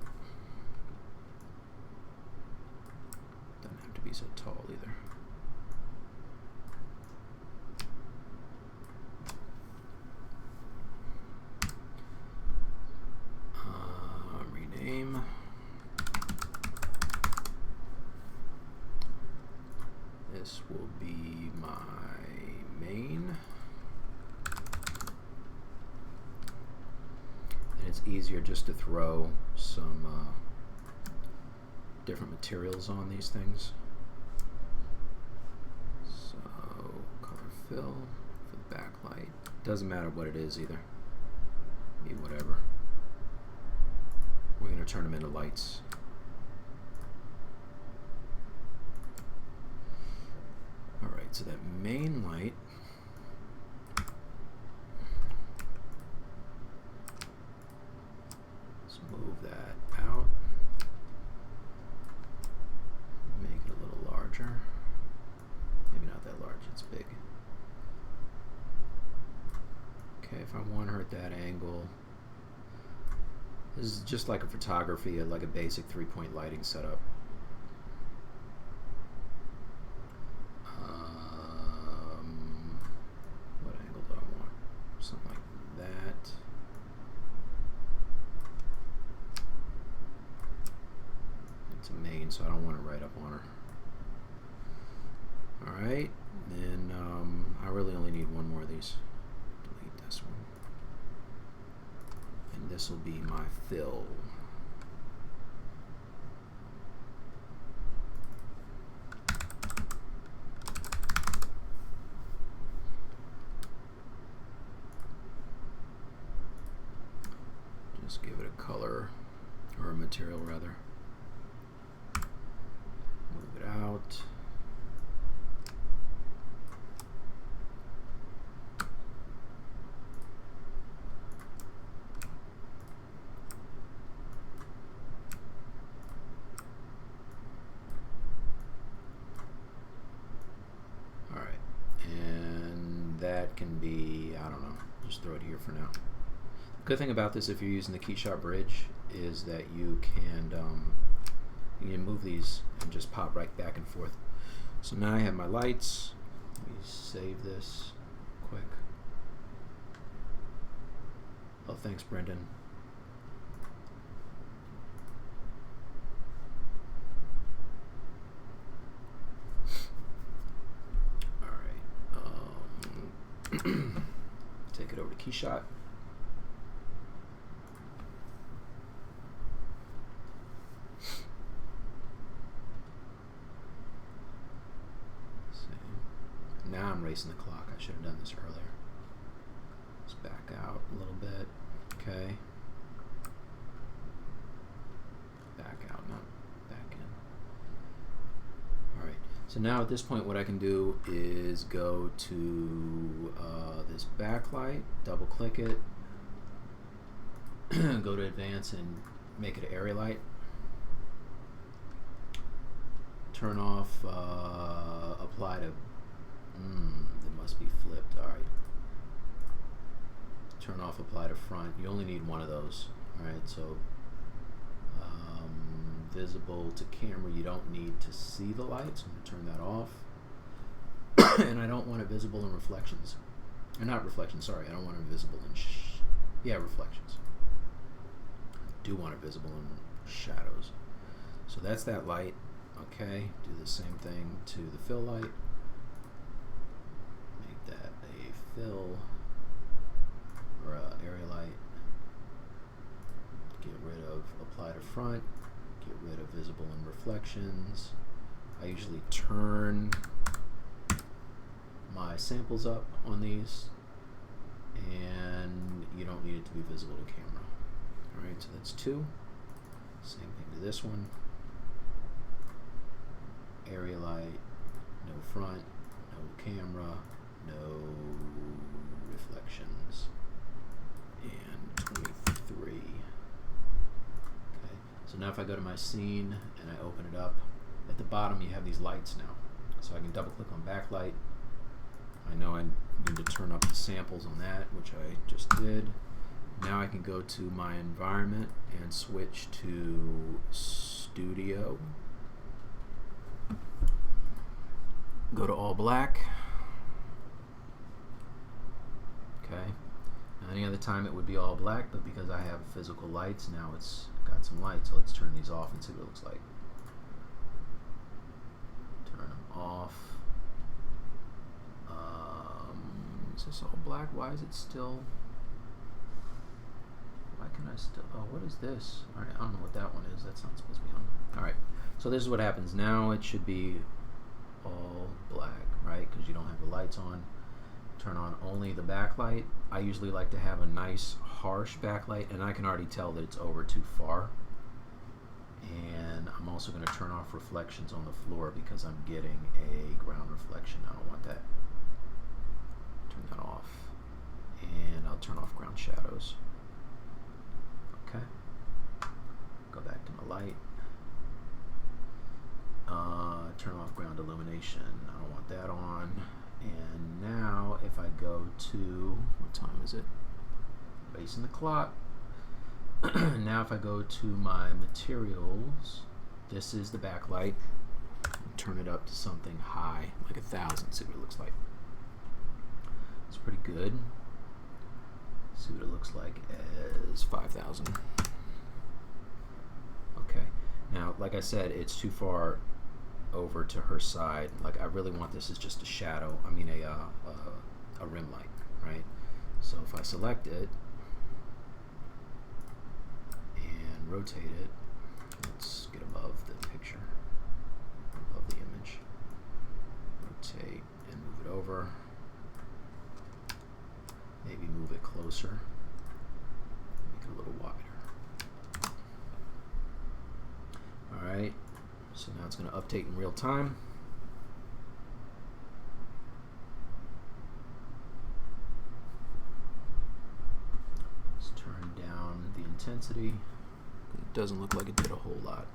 Doesn't have to be so tall either. Rename. This will be my main. And it's easier just to throw some different materials on these things. So color fill for the backlight. Doesn't matter what it is either. Be whatever. We're going to turn them into lights. Alright, so that main light, let's move that out. Make it a little larger. Maybe not that large, it's big. Okay, if I want her at that angle, this is just like a photography, like a basic 3-point lighting setup. What angle do I want? Something like that. It's a main, so I don't want it right up on her. Alright, then I really only need one more of these. Delete this one. And this will be my fill. material rather. Move it out. That can be, I don't know, just throw it here for now. The good thing about this, if you're using the KeyShot bridge, is that you can move these and just pop right back and forth. So now I have my lights. Let me save this quick. Oh, thanks, Brendan. Take it over to KeyShot. Now I'm racing the clock. I should have done this earlier. Let's back out a little bit. Okay. Back out, not back in. All right. So now at this point, what I can do is go to this backlight, double click it, go to advance and make it an area light. Turn off apply to, it must be flipped, all right. Turn off apply to front. You only need one of those, all right, so visible to camera, you don't need to see the lights. I'm going to turn that off. And I don't want it visible in reflections. Or not reflections, sorry. I don't want it visible in reflections. Do want it visible in shadows. So that's that light. Okay, do the same thing to the fill light. Make that a fill or a area light. Get rid of apply to front. Get rid of visible and reflections. I usually turn my samples up on these, and you don't need it to be visible to camera. Alright, so that's 2. Same thing to this one. Area light, no front, no camera, no reflections, and 23. So now if I go to my scene and I open it up, at the bottom you have these lights now. So I can double click on backlight. I know I need to turn up the samples on that, which I just did. Now I can go to my environment and switch to studio. Go to all black. Okay. Now any other time it would be all black, but because I have physical lights, now it's got some light. So let's turn these off and see what it looks like. Turn them off. Is this all black? Why is it still? Why can I still? Oh, what is this? All right, I don't know what that one is. That's not supposed to be on. All right, so this is what happens. Now it should be all black, right? Because you don't have the lights on. Turn on only the backlight. I usually like to have a nice harsh backlight, and I can already tell that it's over too far. And I'm also going to turn off reflections on the floor because I'm getting a ground reflection. I don't want that. Turn that off. And I'll turn off ground shadows. Okay. Go back to my light. Turn off ground illumination. I don't want that on. And now if I go to, what time is it? Facing the clock. Now if I go to my materials, this is the backlight. Turn it up to something high, like 1,000. See what it looks like. It's pretty good. See what it looks like as 5,000. Okay. Now, like I said, it's too far over to her side. Like I really want this as just a shadow. I mean a rim light, right? So if I select it and rotate it, let's get above the picture, above the image. Rotate and move it over. Maybe move it closer. Make it a little wider. So now it's going to update in real time. Let's turn down the intensity. It doesn't look like it did a whole lot.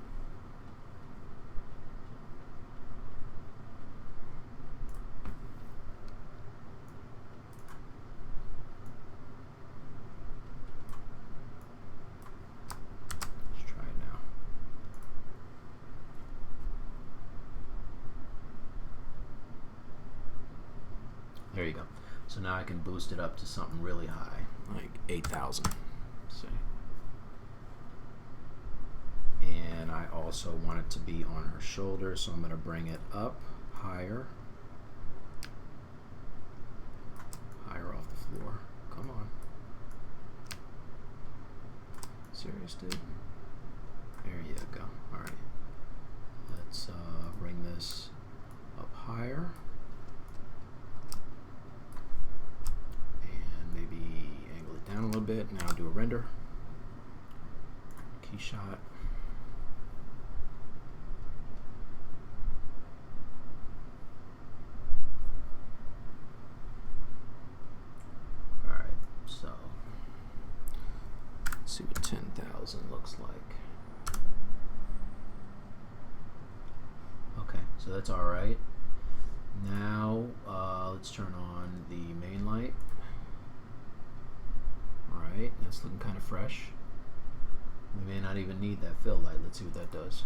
There you go. So now I can boost it up to something really high, like 8,000. See. And I also want it to be on her shoulder, so I'm going to bring it up higher. Higher off the floor. Come on. Serious, dude? There you go. All right. Let's bring this up higher. Maybe angle it down a little bit. Now do a render. KeyShot. Alright, so let's see what 10,000 looks like. Okay, so that's alright. Now let's turn on the main light. Alright, that's looking kind of fresh. We may not even need that fill light. Let's see what that does.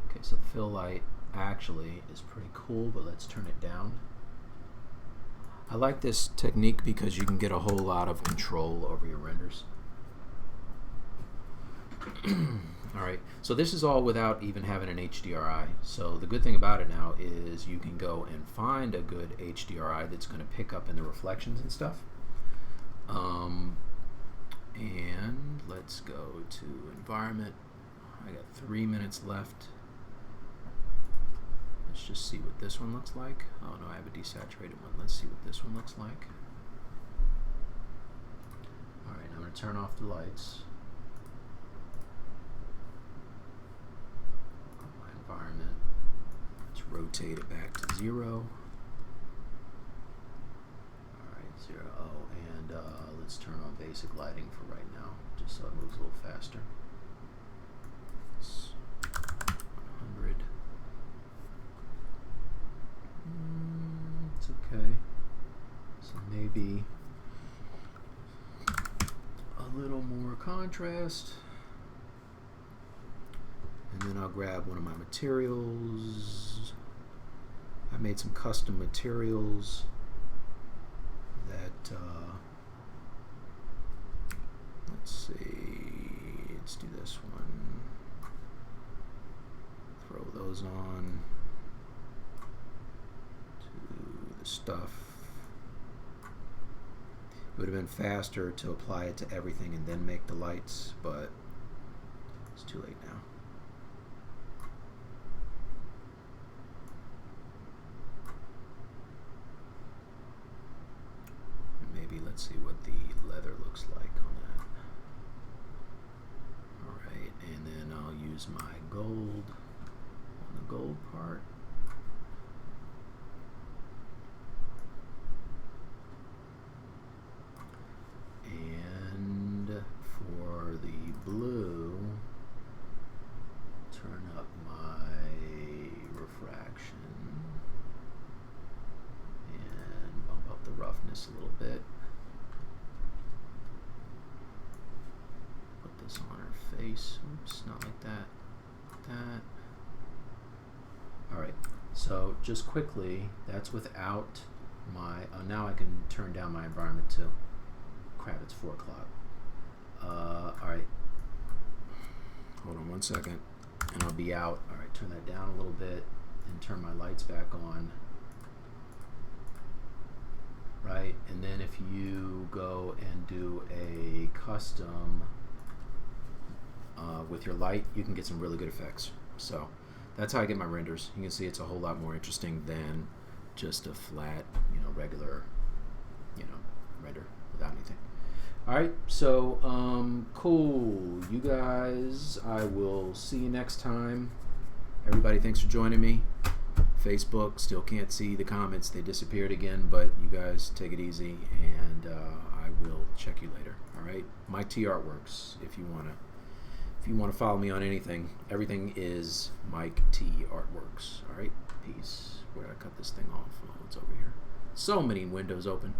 Okay, so the fill light actually is pretty cool, but let's turn it down. I like this technique because you can get a whole lot of control over your renders. Alright, so this is all without even having an HDRI. So the good thing about it now is you can go and find a good HDRI that's going to pick up in the reflections and stuff. And let's go to environment. I got 3 minutes left. Let's just see what this one looks like. Oh no, I have a desaturated one. Let's see what this one looks like. Alright, I'm going to turn off the lights. My environment. Let's rotate it back to 0. Alright, 0. Oh, and let's turn on basic lighting for right now, just so it moves a little faster. It's 100. It's okay. So maybe a little more contrast. And then I'll grab one of my materials. I made some custom materials that let's see, let's do this one. Throw those on to the stuff. It would have been faster to apply it to everything and then make the lights, but it's too late now. Maybe let's see what the leather looks like on that. Alright, and then I'll use my gold on the gold part. And for the blue, turn up my refraction and bump up the roughness a little bit. Put this on her face. Oops, not like that. That. Alright, so just quickly, that's without my, now I can turn down my environment too. Crap, it's 4 o'clock. Alright. Hold on 1 second, and I'll be out. Alright, turn that down a little bit, and turn my lights back on. Right, and then if you go and do a custom with your light, you can get some really good effects. So that's how I get my renders. You can see it's a whole lot more interesting than just a flat, regular, render without anything. All right, so cool. You guys, I will see you next time. Everybody, thanks for joining me. Facebook, still can't see the comments. They disappeared again, but you guys take it easy, and I will check you later. All right, Mike T Artworks. If you wanna follow me on anything, everything is Mike T Artworks. All right, peace. Where did I cut this thing off? Oh, it's over here. So many windows open.